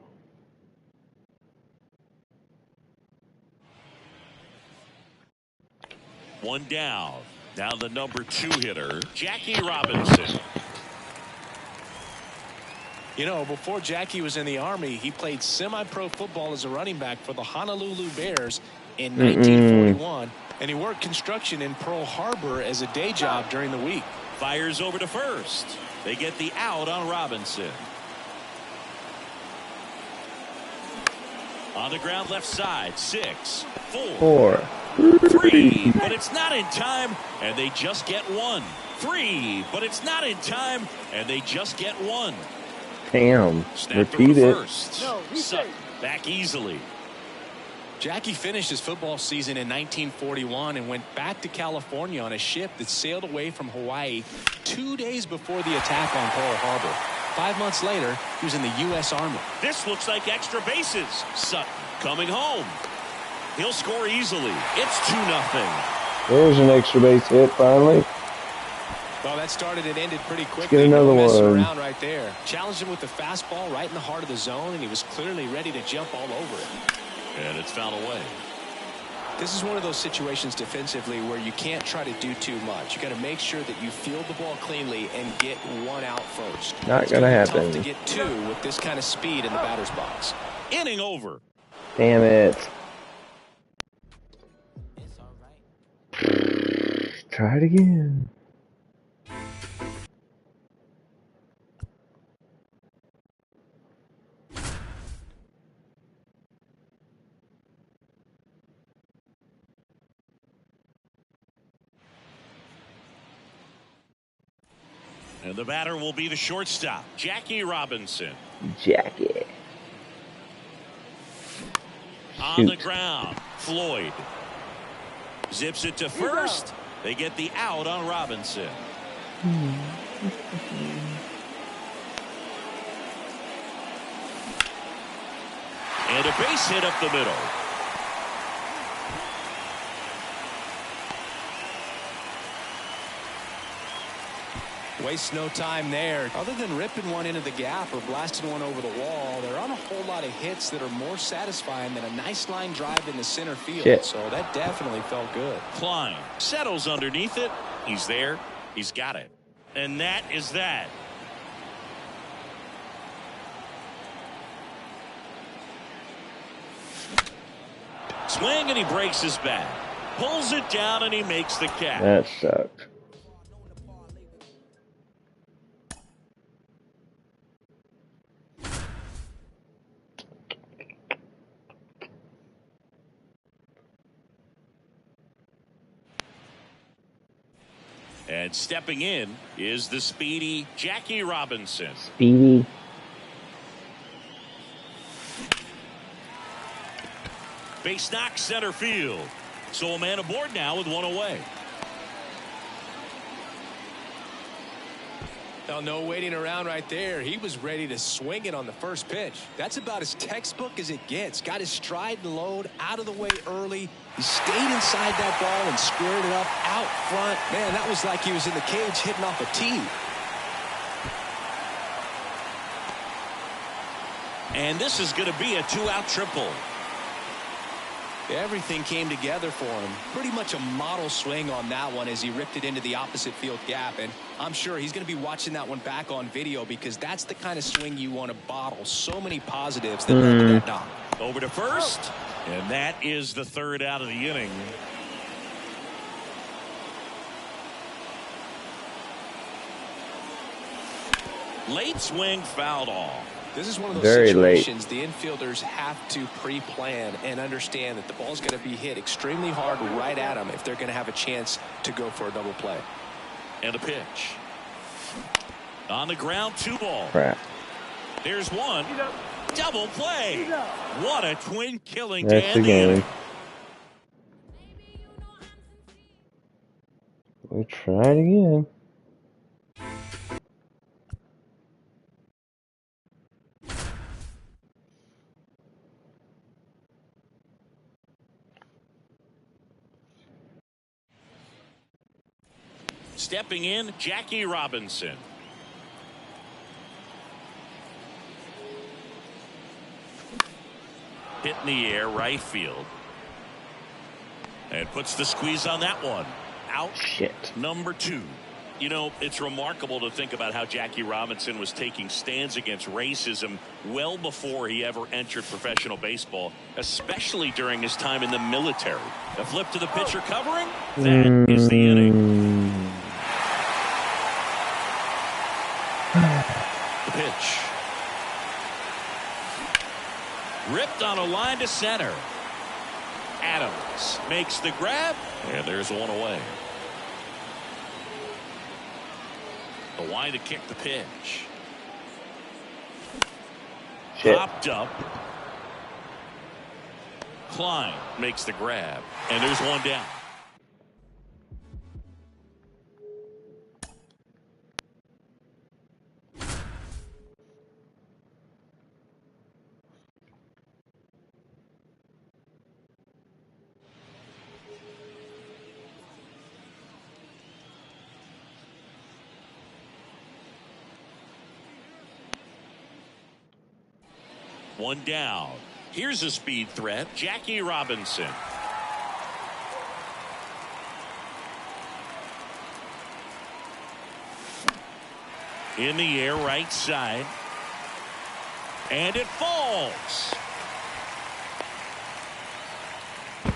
One down. Now the number 2 hitter, Jackie Robinson. You know, before Jackie was in the Army, he played semi-pro football as a running back for the Honolulu Bears in 1941, and he worked construction in Pearl Harbor as a day job during the week. Fires over to first. They get the out on Robinson. On the ground left side, 6, 4, 3, but it's not in time, and they just get 1. 3, but it's not in time, and they just get 1. Damn. Snapped Repeat it. First. Sutton back easily. Jackie finished his football season in 1941 and went back to California on a ship that sailed away from Hawaii 2 days before the attack on Pearl Harbor. 5 months later, he was in the U.S. Army. This looks like extra bases. Sutton coming home. He'll score easily. It's 2-0. There's an extra base hit finally. Well, that started and ended pretty quickly. Let's get another messing one. Around right there. Challenged him with the fastball right in the heart of the zone, and he was clearly ready to jump all over it. And it's fouled away. This is one of those situations defensively where you can't try to do too much. You got to make sure that you field the ball cleanly and get 1 out first. Not gonna happen. Tough to get 2 with this kind of speed in the batter's box. Inning over. Damn it. Try it again. And the batter will be the shortstop, Jackie Robinson. Jackie. On the ground, Floyd. Zips it to first. They get the out on Robinson. And a base hit up the middle. Wastes no time there. Other than ripping one into the gap or blasting one over the wall, there aren't a whole lot of hits that are more satisfying than a nice line drive in the center field. Shit. So that definitely felt good. Klein settles underneath it. He's there. He's got it. And that is that. Swing and he breaks his bat. Pulls it down and he makes the catch. That sucked. And stepping in is the speedy Jackie Robinson. Speedy. Base knock center field. So a man aboard now with 1 away. Well, no waiting around right there. He was ready to swing it on the first pitch. That's about as textbook as it gets. Got his stride and load out of the way early. He stayed inside that ball and squared it up out front. Man, that was like he was in the cage hitting off a tee. And this is going to be a 2-out triple. Everything came together for him. Pretty much a model swing on that one as he ripped it into the opposite field gap. And I'm sure he's going to be watching that one back on video because that's the kind of swing you want to bottle. So many positives that led to that knock. Over to first. And that is the 3rd out of the inning. Late swing fouled off. This is one of those Very situations the infielders have to pre-plan and understand that the ball's going to be hit extremely hard right at them if they're going to have a chance to go for a double play. And a pitch. On the ground, 2 ball. Crap. There's one. Double play. What a twin killing That's to the end game. inning. We try it again. Stepping in, Jackie Robinson. Hit in the air, right field. And puts the squeeze on that one. Out. Shit. Number 2. You know, it's remarkable to think about how Jackie Robinson was taking stands against racism well before he ever entered professional baseball, especially during his time in the military. A flip to the pitcher covering. That is the inning. The pitch. Ripped on a line to center. Adams makes the grab, and there's one away. The line to kick the pitch. Shit. Popped up. Klein makes the grab, and there's one down. One down. Here's a speed threat, Jackie Robinson. In the air, right side. And it falls.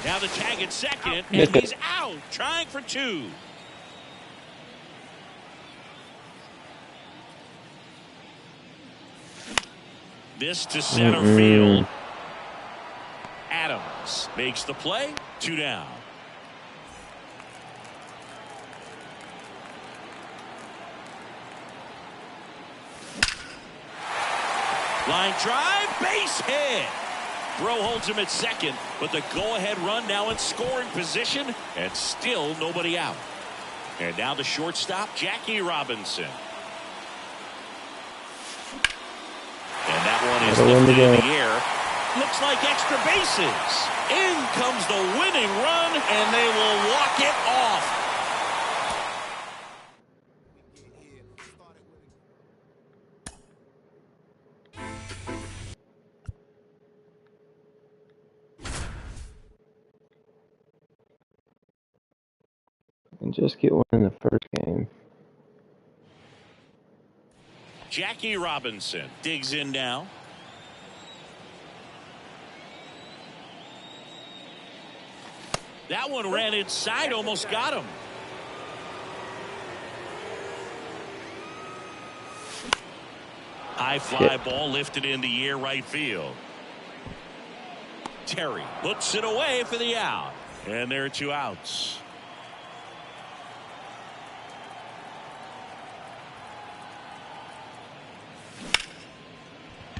Now the tag at second, and he's out, trying for 2. This to center field. Adams makes the play. 2 down. Line drive, base hit. Throw holds him at second, but the go-ahead run now in scoring position, and still nobody out. And now the shortstop, Jackie Robinson. And that one is lifted in the air. Looks like extra bases. In comes the winning run, and they will walk it off. And just get one in the first game. Jackie Robinson digs in now. That one ran inside, almost got him. High fly ball lifted in the air, right field. Terry puts it away for the out. And there are 2 outs.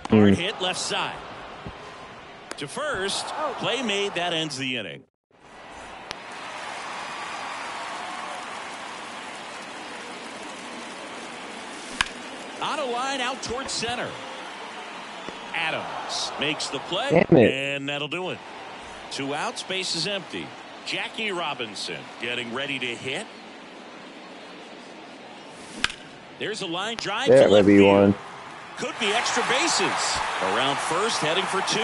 Hard hit left side. To first. Play made. That ends the inning. On a line out towards center. Adams makes the play. And that'll do it. 2 outs. Base is empty. Jackie Robinson getting ready to hit. There's a line drive. That might be one. Could be extra bases. Around first, heading for 2.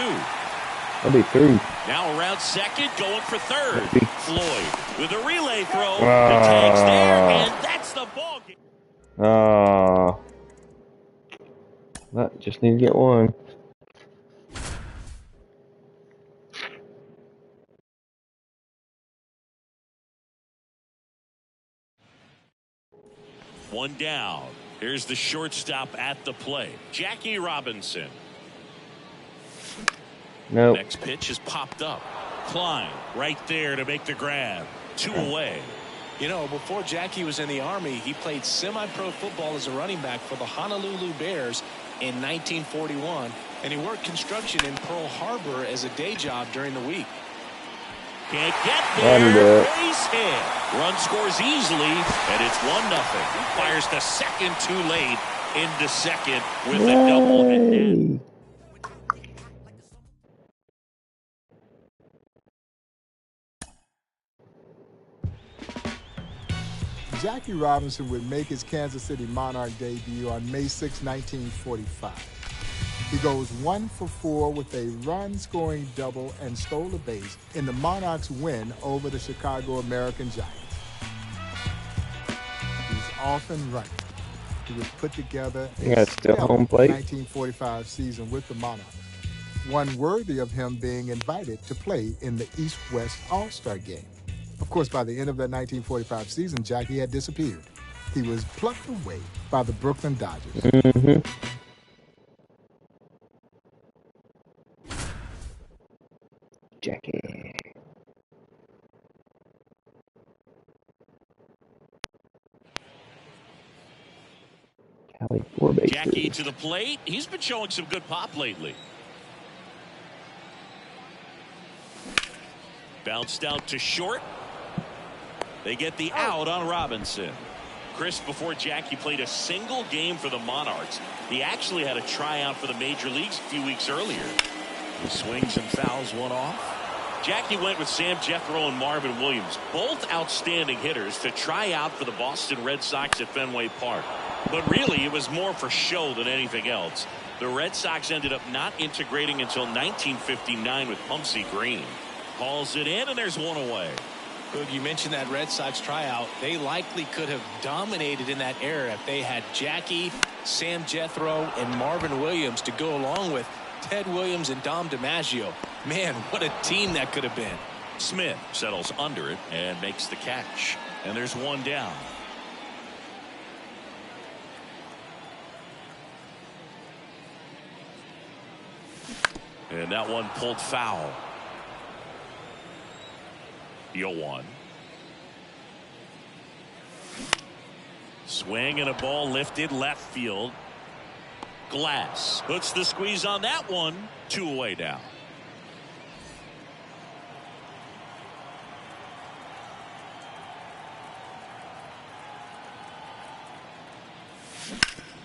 That'll be 3. Now around second, going for third. Floyd with a relay throw. The tag's there, and that's the ball game. Just need to get one. One down. Here's the shortstop at the plate, Jackie Robinson. Nope. Next pitch is popped up. Klein right there to make the grab. 2 away. You know, before Jackie was in the Army, he played semi-pro football as a running back for the Honolulu Bears in 1941, and he worked construction in Pearl Harbor as a day job during the week. Can't get there. Base hit. Run scores easily, and it's 1-0. Fires to second too late. Into second with a double hit. Jackie Robinson would make his Kansas City Monarch debut on May 6, 1945. He goes 1 for 4 with a run-scoring double and stole a base in the Monarchs' win over the Chicago American Giants. He's often right. He was put together a home plate 1945 season with the Monarchs, one worthy of him being invited to play in the East-West All-Star game. Of course, by the end of that 1945 season, Jackie had disappeared. He was plucked away by the Brooklyn Dodgers. Jackie. Cali 4 bases. Jackie to the plate. He's been showing some good pop lately. Bounced out to short. They get the out on Robinson. Chris, before Jackie played a single game for the Monarchs, he actually had a tryout for the major leagues a few weeks earlier. He swings and fouls one off. Jackie went with Sam Jethro and Marvin Williams, both outstanding hitters, to try out for the Boston Red Sox at Fenway Park. But really, it was more for show than anything else. The Red Sox ended up not integrating until 1959 with Pumpsie Green. Calls it in, and there's 1 away. Boog, you mentioned that Red Sox tryout. They likely could have dominated in that era if they had Jackie, Sam Jethro, and Marvin Williams to go along with Ted Williams and Dom DiMaggio. Man, what a team that could have been. Smith settles under it and makes the catch. And there's 1 down. And that one pulled foul. 0-1. Swing and a ball lifted left field. Glass puts the squeeze on that one. 2 away now.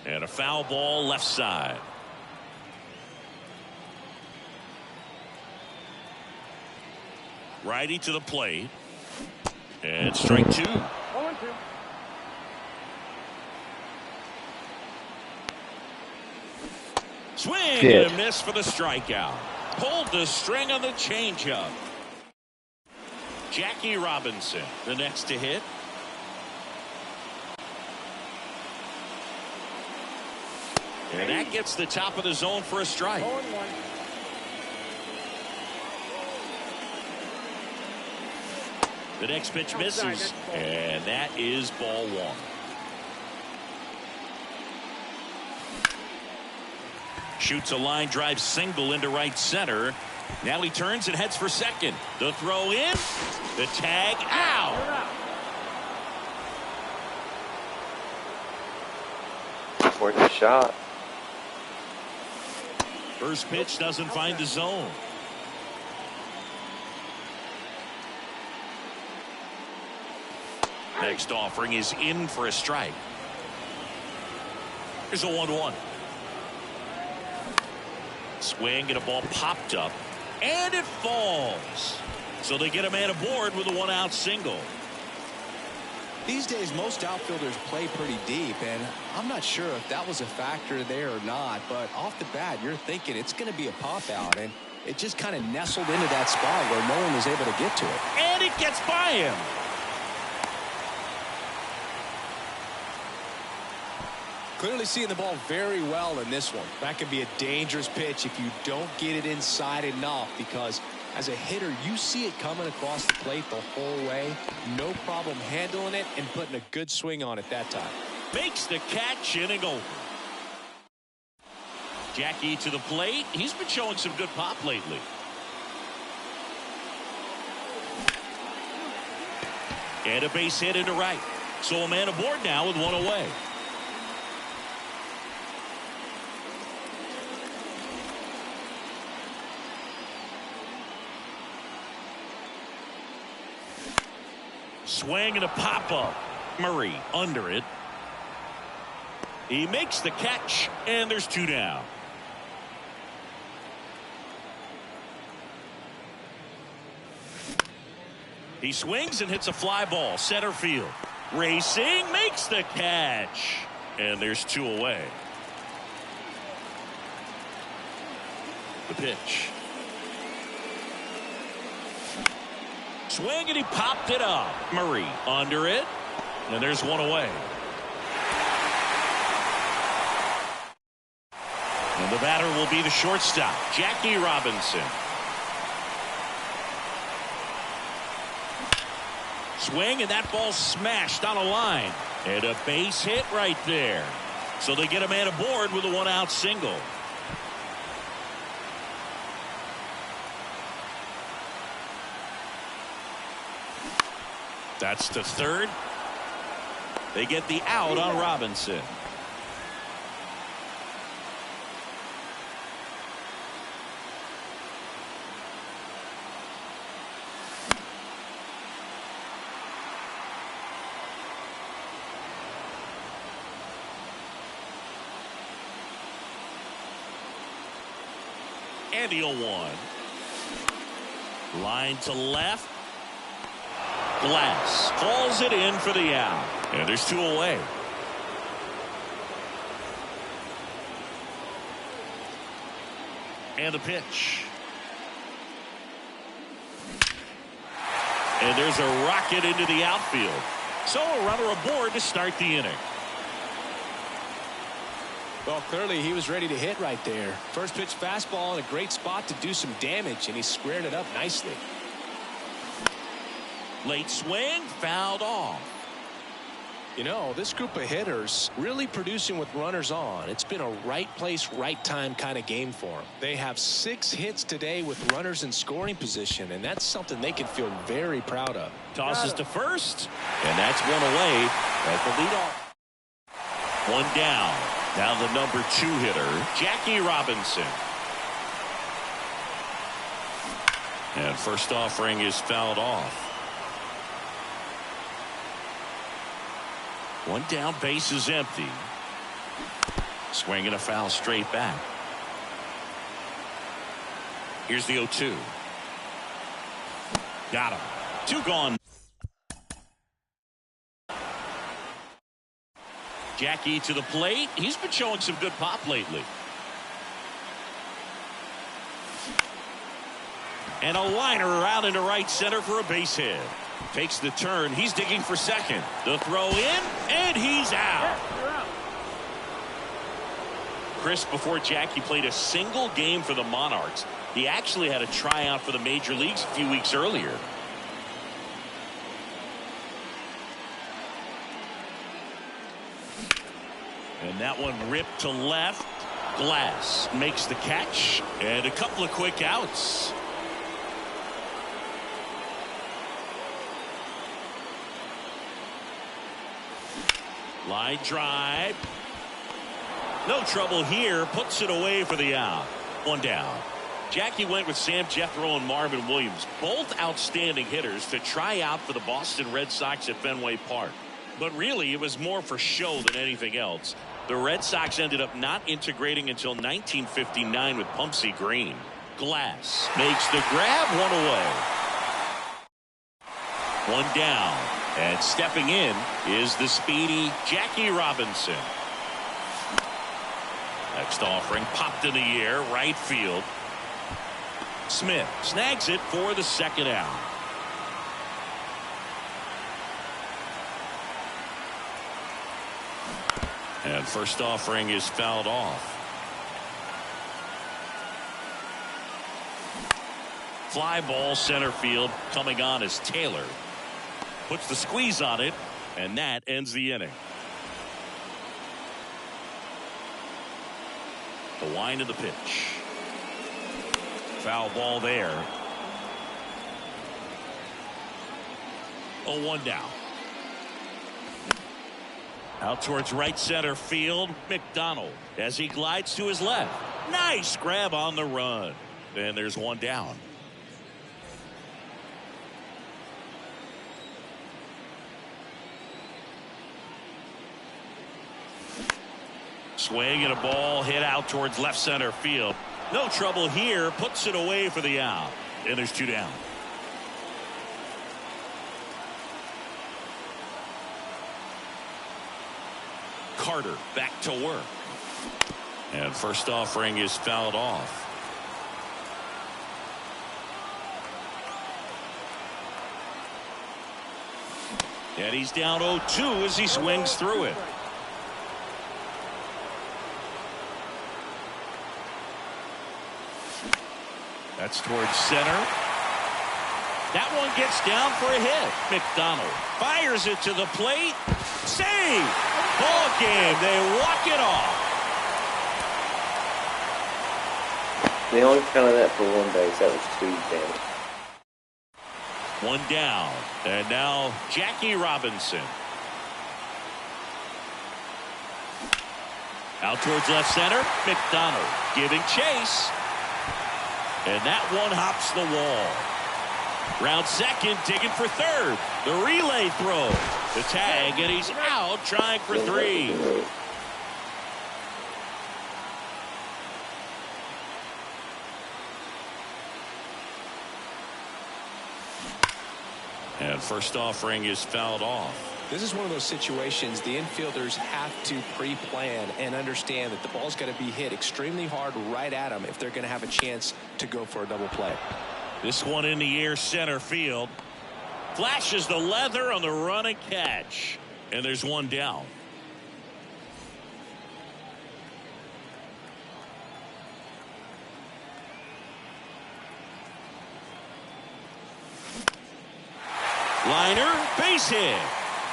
And a foul ball left side. Righty to the plate. And strike 2. 0-2. Swing and a miss for the strikeout. Pulled the string on the changeup. Jackie Robinson, the next to hit. And that gets the top of the zone for a strike. 0-1. The next pitch misses, and that is ball 1. Shoots a line drive single into right center. Now he turns and heads for second. The throw in, the tag out. Worth a shot. First pitch doesn't find the zone. Next offering is in for a strike. Here's a 1-1. Swing and a ball popped up, and it falls. So they get a man aboard with a 1-out single. These days, most outfielders play pretty deep, and I'm not sure if that was a factor there or not, but off the bat, you're thinking it's going to be a pop-out, and it just kind of nestled into that spot where no one was able to get to it. And it gets by him. Clearly seeing the ball very well in this one. That could be a dangerous pitch if you don't get it inside enough, because as a hitter, you see it coming across the plate the whole way. No problem handling it and putting a good swing on it that time. Makes the catch, inning over. Jackie to the plate. He's been showing some good pop lately. And a base hit into right. So a man aboard now with one away. Swing and a pop-up. Murray under it. He makes the catch, and there's two down. He swings and hits a fly ball center field. Racing, makes the catch, and there's two away. The pitch. Swing, and he popped it up. Murray under it, and there's one away. And the batter will be the shortstop, Jackie Robinson. Swing, and that ball smashed on a line. And a base hit right there. So they get a man aboard with a one-out single. That's the third. They get the out on Robinson. And the 0-1. Line to left. Glass calls it in for the out. And there's two away. And the pitch. And there's a rocket into the outfield. So a runner aboard to start the inning. Well, clearly he was ready to hit right there. First pitch fastball in a great spot to do some damage, and he squared it up nicely. Late swing, fouled off. You know, this group of hitters really producing with runners on. It's been a right place, right time kind of game for them. They have 6 hits today with runners in scoring position, and that's something they can feel very proud of. Tosses to first, and that's one away at the leadoff. One down. Now the number 2 hitter, Jackie Robinson. And first offering is fouled off. One down, base is empty. Swinging a foul straight back. Here's the 0-2. Got him. 2 gone. Jackie to the plate. He's been showing some good pop lately. And a liner around into right center for a base hit. Takes the turn. He's digging for second. The throw in, and he's out. Chris, before Jackie played a single game for the Monarchs, he actually had a tryout for the major leagues a few weeks earlier. And that one ripped to left. Glass makes the catch, and a couple of quick outs. Line drive. No trouble here. Puts it away for the out. One down. Jackie went with Sam Jethro and Marvin Williams, both outstanding hitters, to try out for the Boston Red Sox at Fenway Park. But really, it was more for show than anything else. The Red Sox ended up not integrating until 1959 with Pumpsie Green. Glass makes the grab, one away. One down. And stepping in is the speedy Jackie Robinson. Next offering popped in the air, right field. Smith snags it for the second out. And first offering is fouled off. Fly ball center field. Coming on is Taylor. Puts the squeeze on it, and that ends the inning. The wind of the pitch. Foul ball there. 0-1 down. Out towards right center field. McDonald as he glides to his left. Nice grab on the run. And there's one down. Swing and a ball hit out towards left center field. No trouble here. Puts it away for the out. And there's two down. Carter back to work. And first offering is fouled off. And he's down 0-2 as he swings through it. That's towards center. That one gets down for a hit. McDonald fires it to the plate. Save! Ball game. They walk it off. They only counted that for one base. That was two, damn it. One down. And now Jackie Robinson. Out towards left center. McDonald giving chase. And that one hops the wall. Round second, digging for third. The relay throw. The tag, and he's out trying for three. And first offering is fouled off. This is one of those situations the infielders have to pre-plan and understand that the ball's got to be hit extremely hard right at them if they're going to have a chance to go for a double play. This one in the air center field. Flashes the leather on the run and catch. And there's one down. Liner, base hit.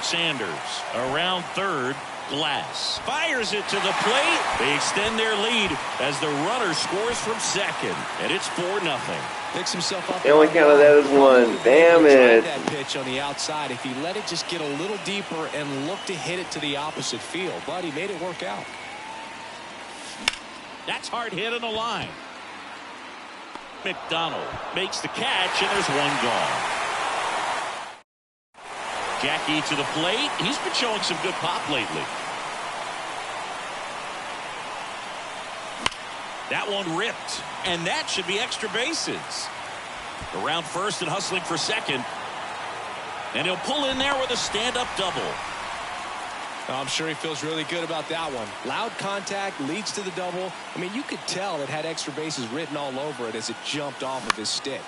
Sanders around third. Glass fires it to the plate. They extend their lead as the runner scores from second, and it's 4-0. Picks himself up. They only counted that as one. Damn it. That pitch on the outside. If he let it just get a little deeper and look to hit it to the opposite field, but he made it work out. That's hard hit on the line. McDonald makes the catch, and there's one gone. Jackie to the plate. He's been showing some good pop lately. That one ripped, and that should be extra bases. Around first and hustling for second. And he'll pull in there with a stand-up double. I'm sure he feels really good about that one. Loud contact leads to the double. I mean, you could tell it had extra bases written all over it as it jumped off of his stick.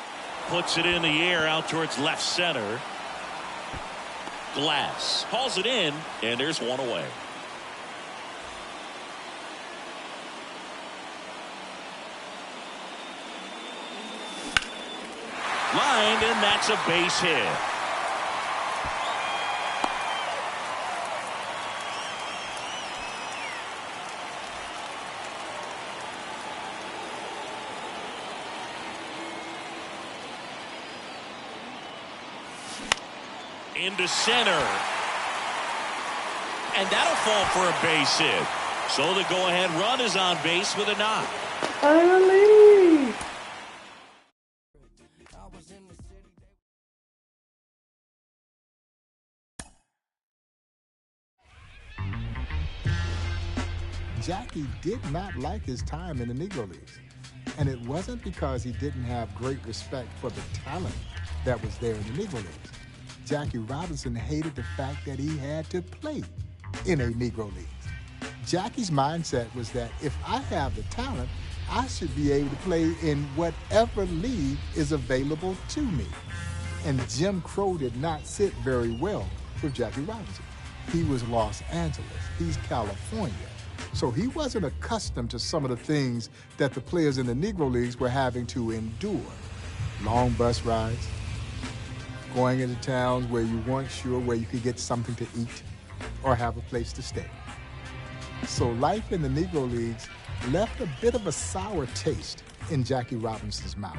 Puts it in the air out towards left center. Glass hauls it in, and there's one away. Lined, and that's a base hit. Into center. And that'll fall for a base hit. So the go-ahead run is on base with a knock. Finally. Jackie did not like his time in the Negro Leagues. And it wasn't because he didn't have great respect for the talent that was there in the Negro Leagues. Jackie Robinson hated the fact that he had to play in a Negro League. Jackie's mindset was that if I have the talent, I should be able to play in whatever league is available to me. And Jim Crow did not sit very well with Jackie Robinson. He was Los Angeles. He's California. So he wasn't accustomed to some of the things that the players in the Negro Leagues were having to endure. Long bus rides, going into towns where you weren't sure where you could get something to eat or have a place to stay. So life in the Negro Leagues left a bit of a sour taste in Jackie Robinson's mouth.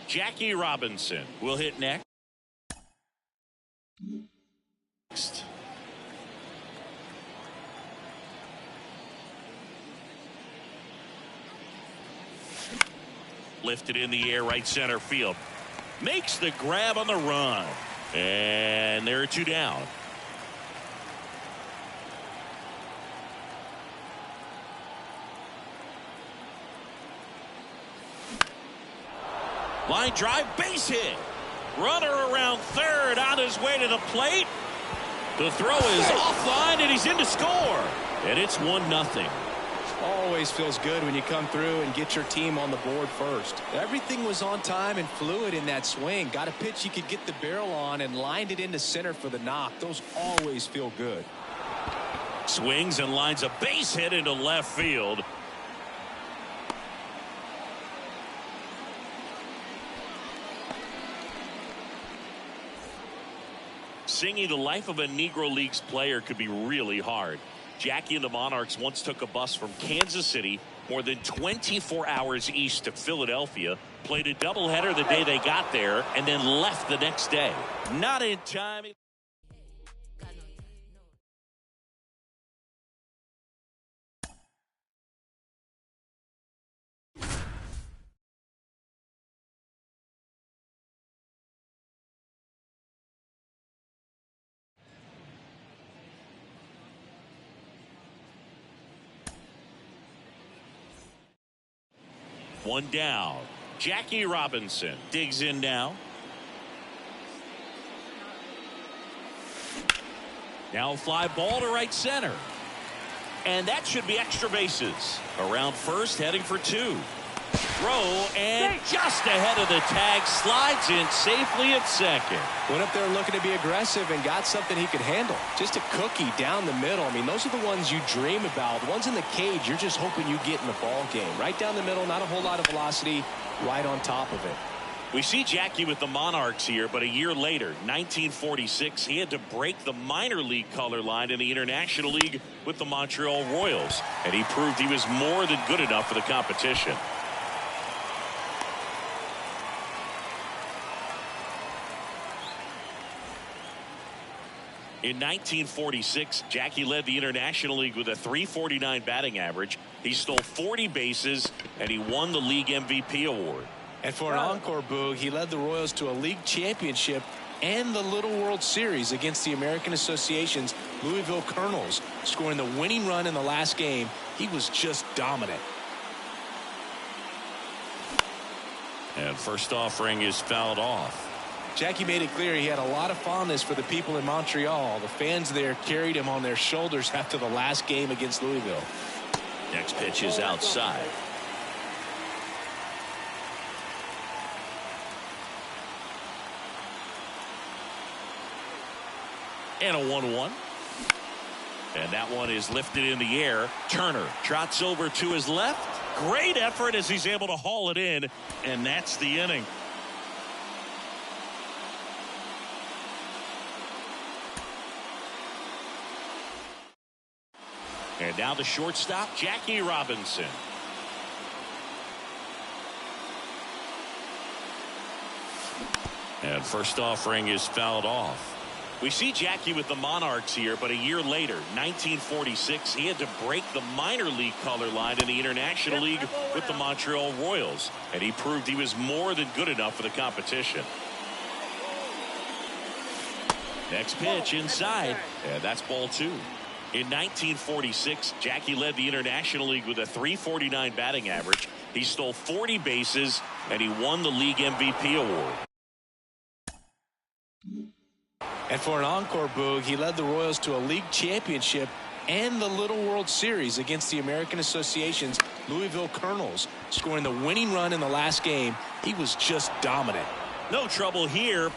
Jackie Robinson will hit next. Lifted in the air, right center field. Makes the grab on the run. And there are two down. Line drive, base hit. Runner around third, on his way to the plate. The throw is offline, and he's in to score. And it's 1-0. Always feels good when you come through and get your team on the board first. Everything was on time and fluid in that swing. Got a pitch he could get the barrel on and lined it into center for the knock. Those always feel good. Swings and lines a base hit into left field. Singing the life of a Negro Leagues player could be really hard. Jackie and the Monarchs once took a bus from Kansas City more than 24 hours east to Philadelphia, played a doubleheader the day they got there, and then left the next day. Not in time. One down. Jackie Robinson digs in now. Now fly ball to right center. And that should be extra bases. Around first, heading for two. Throw, and just ahead of the tag, slides in safely at second. Went up there looking to be aggressive and got something he could handle. Just a cookie down the middle. I mean, those are the ones you dream about. The ones in the cage, you're just hoping you get in the ball game. Right down the middle, not a whole lot of velocity, right on top of it. We see Jackie with the Monarchs here, but a year later, 1946, he had to break the minor league color line in the International League with the Montreal Royals, and he proved he was more than good enough for the competition. In 1946, Jackie led the International League with a .349 batting average. He stole 40 bases, and he won the league MVP award. And for an encore, Boog, he led the Royals to a league championship and the Little World Series against the American Association's Louisville Colonels, scoring the winning run in the last game. He was just dominant. And first offering is fouled off. Jackie made it clear he had a lot of fondness for the people in Montreal. The fans there carried him on their shoulders after the last game against Louisville. Next pitch is outside. And a 1-1. And that one is lifted in the air. Turner trots over to his left. Great effort as he's able to haul it in. And that's the inning. And now the shortstop, Jackie Robinson. And first offering is fouled off. We see Jackie with the Monarchs here, but a year later, 1946, he had to break the minor league color line in the International League with the Montreal Royals, and he proved he was more than good enough for the competition. Next pitch inside, and that's ball two. In 1946, Jackie led the International League with a .349 batting average. He stole 40 bases, and he won the league MVP award. And for an encore, Boog, he led the Royals to a league championship and the Little World Series against the American Association's Louisville Colonels, scoring the winning run in the last game. He was just dominant. No trouble here.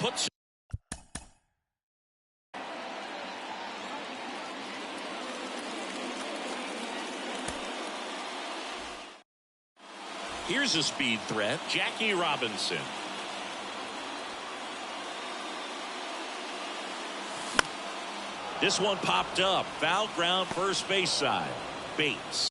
Here's a speed threat, Jackie Robinson. This one popped up. Foul ground, first base side. Bates.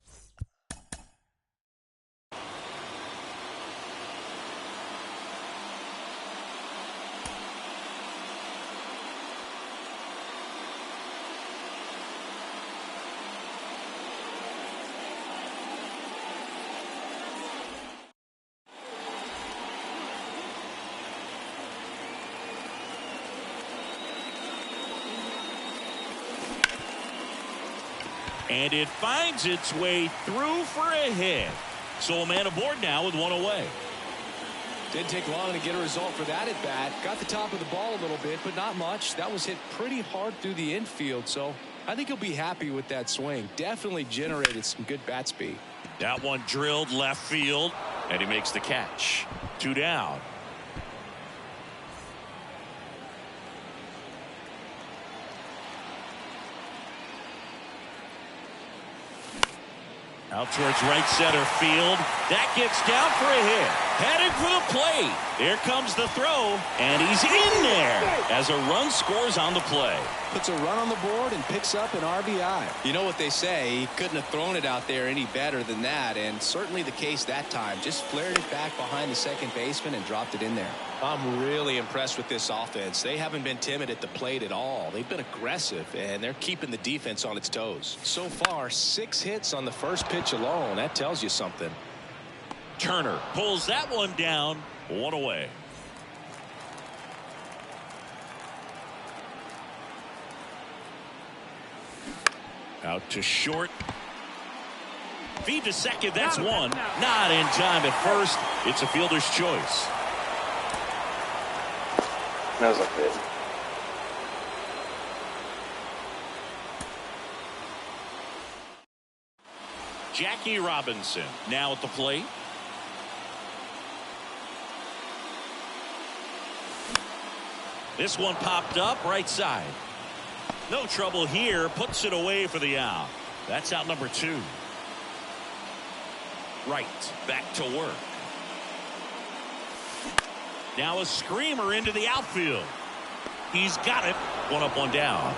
And it finds its way through for a hit. So a man aboard now with one away. Didn't take long to get a result for that at bat. Got the top of the ball a little bit, but not much. That was hit pretty hard through the infield, so I think he'll be happy with that swing. Definitely generated some good bat speed. That one drilled left field, and he makes the catch. 2 down. Out towards right center field. That gets down for a hit. Headed for the plate. Here comes the throw, and he's in there as a run scores on the play. Puts a run on the board and picks up an RBI. You know what they say, he couldn't have thrown it out there any better than that, and certainly the case that time. Just flared it back behind the second baseman and dropped it in there. I'm really impressed with this offense. They haven't been timid at the plate at all. They've been aggressive, and they're keeping the defense on its toes. So far, 6 hits on the first pitch alone. That tells you something. Turner pulls that one down. 1 away. Out to short. Feed to second. That's one. Not in time at first. It's a fielder's choice. Smells like it. Jackie Robinson now at the plate. This one popped up right side. No trouble here. Puts it away for the out. That's out number 2. Right back to work. Now a screamer into the outfield. He's got it. 1 up, 1 down.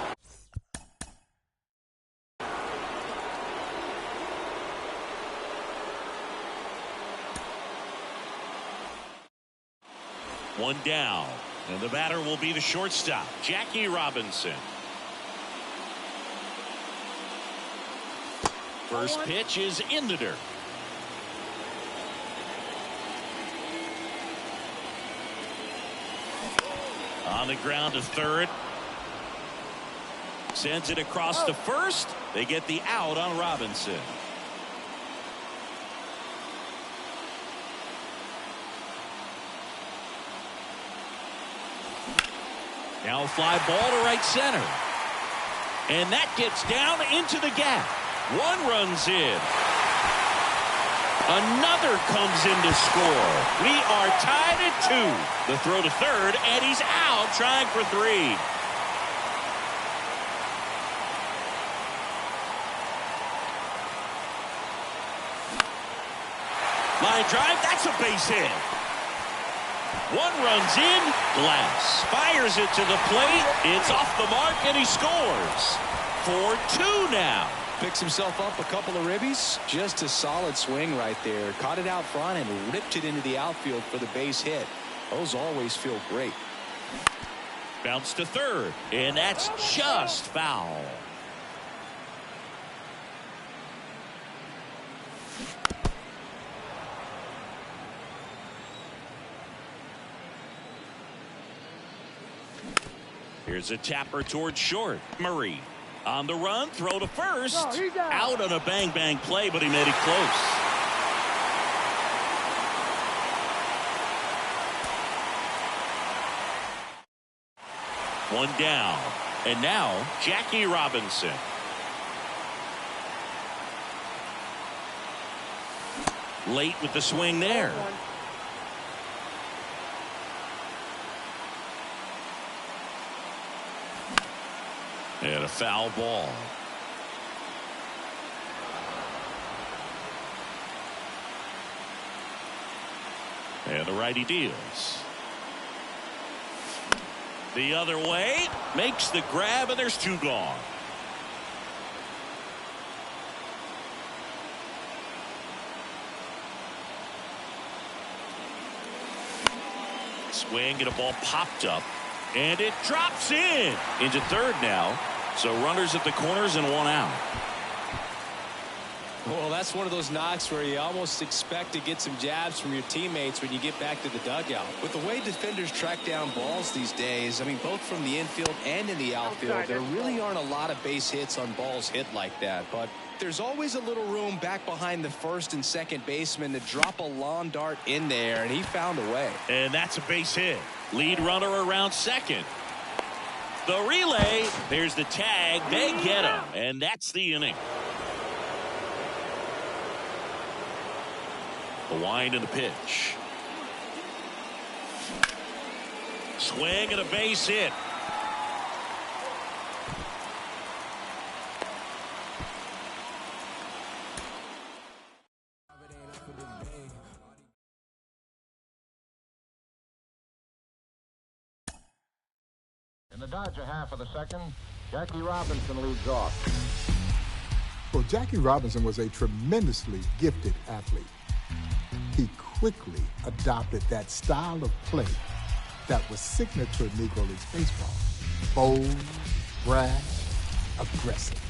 One down. And the batter will be the shortstop, Jackie Robinson. First pitch is in the dirt. On the ground to third. Sends it across to first. They get the out on Robinson. Now a fly ball to right center. And that gets down into the gap. 1 runs in. Another comes in to score. We are tied at 2. The throw to third, and he's out trying for 3. Line drive, that's a base hit. 1 runs in. Glass fires it to the plate. It's off the mark, and he scores. 4-2 now. Picks himself up a couple of ribbies. Just a solid swing right there. Caught it out front and ripped it into the outfield for the base hit. Those always feel great. Bounce to third, and that's just foul. Here's a tapper towards short. Murray on the run, throw to first. Out on a bang-bang play, but he made it close. One down. And now Jackie Robinson. Late with the swing there. And a foul ball. the righty deals. The other way, makes the grab, and there's 2 gone. Swing, and a ball popped up, and it drops in into third now. So runners at the corners and 1 out. Well, that's one of those knocks where you almost expect to get some jabs from your teammates when you get back to the dugout. With the way defenders track down balls these days, I mean, both from the infield and in the outfield, there really aren't a lot of base hits on balls hit like that. But there's always a little room back behind the first and second baseman to drop a lawn dart in there, and he found a way. And that's a base hit. Lead runner around second. The relay, there's the tag. They get him, and that's the inning. The wind and the pitch. Swing and a base hit. In the Dodger half of the second, Jackie Robinson leads off. Well, Jackie Robinson was a tremendously gifted athlete. He quickly adopted that style of play that was signature of Negro League baseball. Bold, brash, aggressive.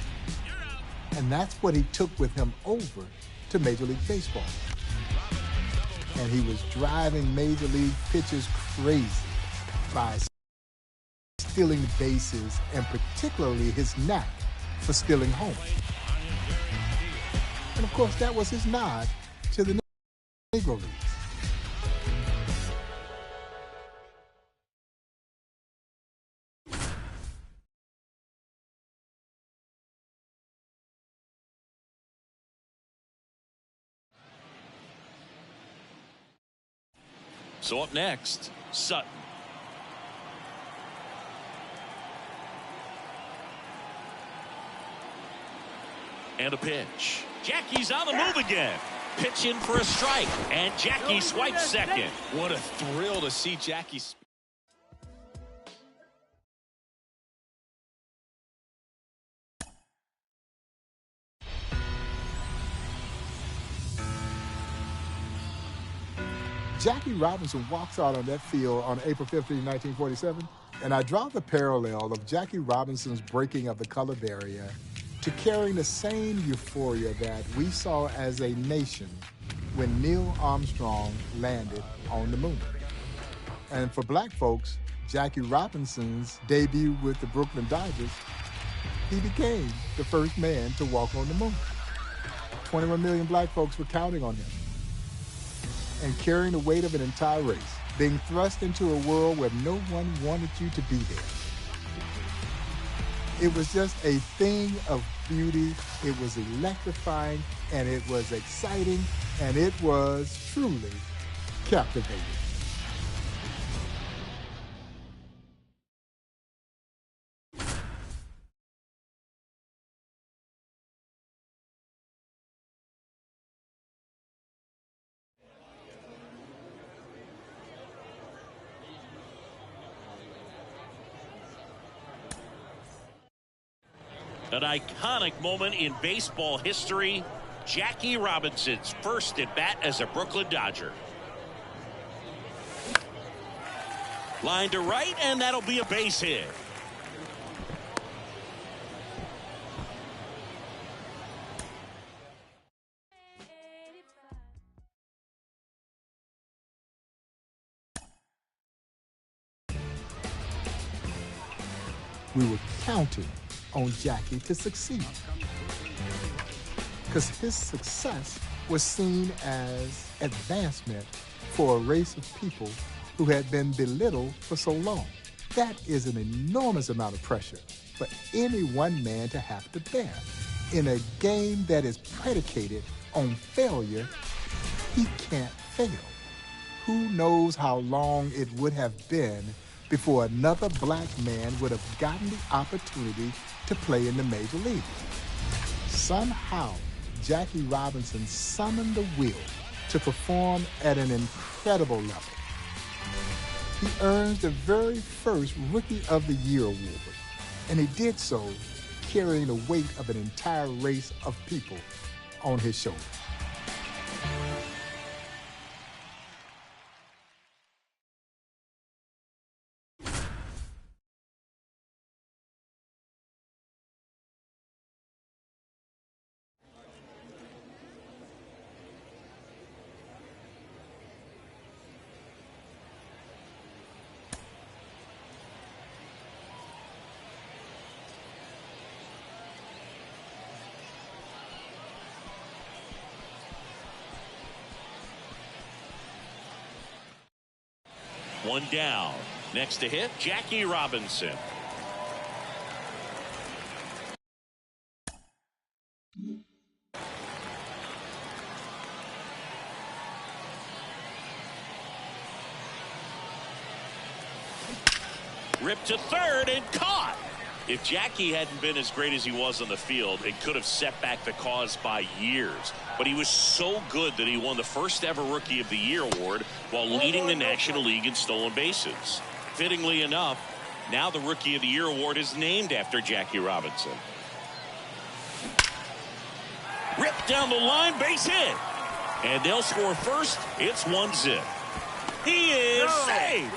And that's what he took with him over to Major League Baseball. And he was driving Major League pitchers crazy by stealing the bases, and particularly his knack for stealing home. And of course, that was his nod to the Negro Leagues. So up next, Sutton. And a pitch. Jackie's on the move again. Pitching for a strike. And Jackie swipes second. What a thrill to see Jackie. Jackie Robinson walks out on that field on April 15, 1947, and I draw the parallel of Jackie Robinson's breaking of the color barrier to carrying the same euphoria that we saw as a nation when Neil Armstrong landed on the moon. And for black folks, Jackie Robinson's debut with the Brooklyn Dodgers, he became the first man to walk on the moon. 21 million black folks were counting on him and carrying the weight of an entire race, being thrust into a world where no one wanted you to be there. It was just a thing of beauty. It was electrifying, and it was exciting, and it was truly captivating. An iconic moment in baseball history. Jackie Robinson's first at bat as a Brooklyn Dodger. Line to right, and that'll be a base hit. We were counting on Jackie to succeed, because his success was seen as advancement for a race of people who had been belittled for so long. That is an enormous amount of pressure for any one man to have to bear. In a game that is predicated on failure, he can't fail. Who knows how long it would have been before another black man would have gotten the opportunity to play in the major leagues. Somehow, Jackie Robinson summoned the will to perform at an incredible level. He earned the very first Rookie of the Year award, and he did so carrying the weight of an entire race of people on his shoulders. One down. Next to hit, Jackie Robinson. Ripped to third and caught. If Jackie hadn't been as great as he was on the field, it could have set back the cause by years. But he was so good that he won the first ever Rookie of the Year award while leading the National League in stolen bases. Fittingly enough, now the Rookie of the Year award is named after Jackie Robinson. Ripped down the line, base hit. And they'll score first. It's 1-0. He is saved.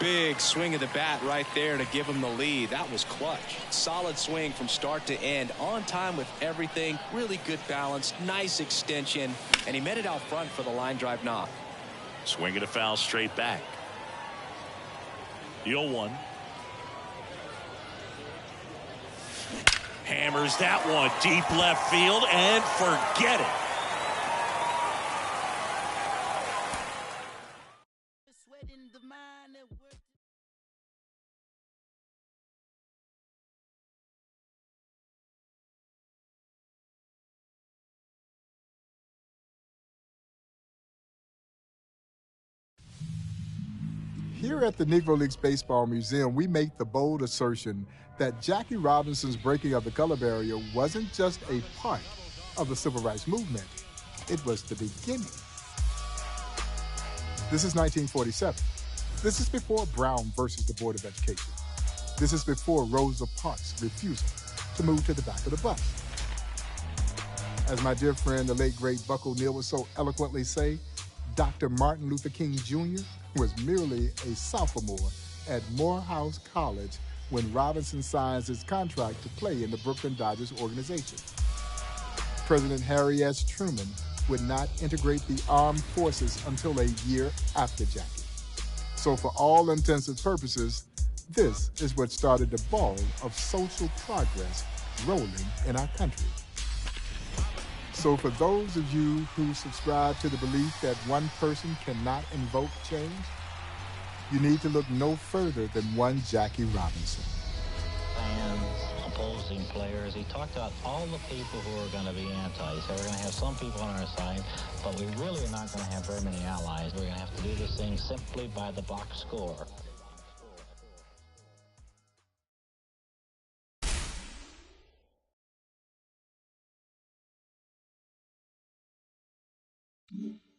Big swing of the bat right there to give him the lead. That was clutch. Solid swing from start to end. On time with everything. Really good balance. Nice extension. And he met it out front for the line drive knock. Swing and a foul straight back. The 0-1. Hammers that one deep left field and forget it. Here at the Negro Leagues Baseball Museum, we make the bold assertion that Jackie Robinson's breaking of the color barrier wasn't just a part of the civil rights movement. It was the beginning. This is 1947. This is before Brown versus the Board of Education. This is before Rosa Parks' refusal to move to the back of the bus. As my dear friend, the late great Buck O'Neill would so eloquently say, Dr. Martin Luther King Jr. was merely a sophomore at Morehouse College when Robinson signs his contract to play in the Brooklyn Dodgers organization. President Harry S. Truman would not integrate the armed forces until a year after Jackie. So for all intents and purposes, this is what started the ball of social progress rolling in our country. So for those of you who subscribe to the belief that one person cannot invoke change, you need to look no further than one Jackie Robinson. Fans, opposing players, he talked about all the people who are going to be anti. He said we're going to have some people on our side, but we really are not going to have very many allies. We're going to have to do this thing simply by the box score. Mm-hmm.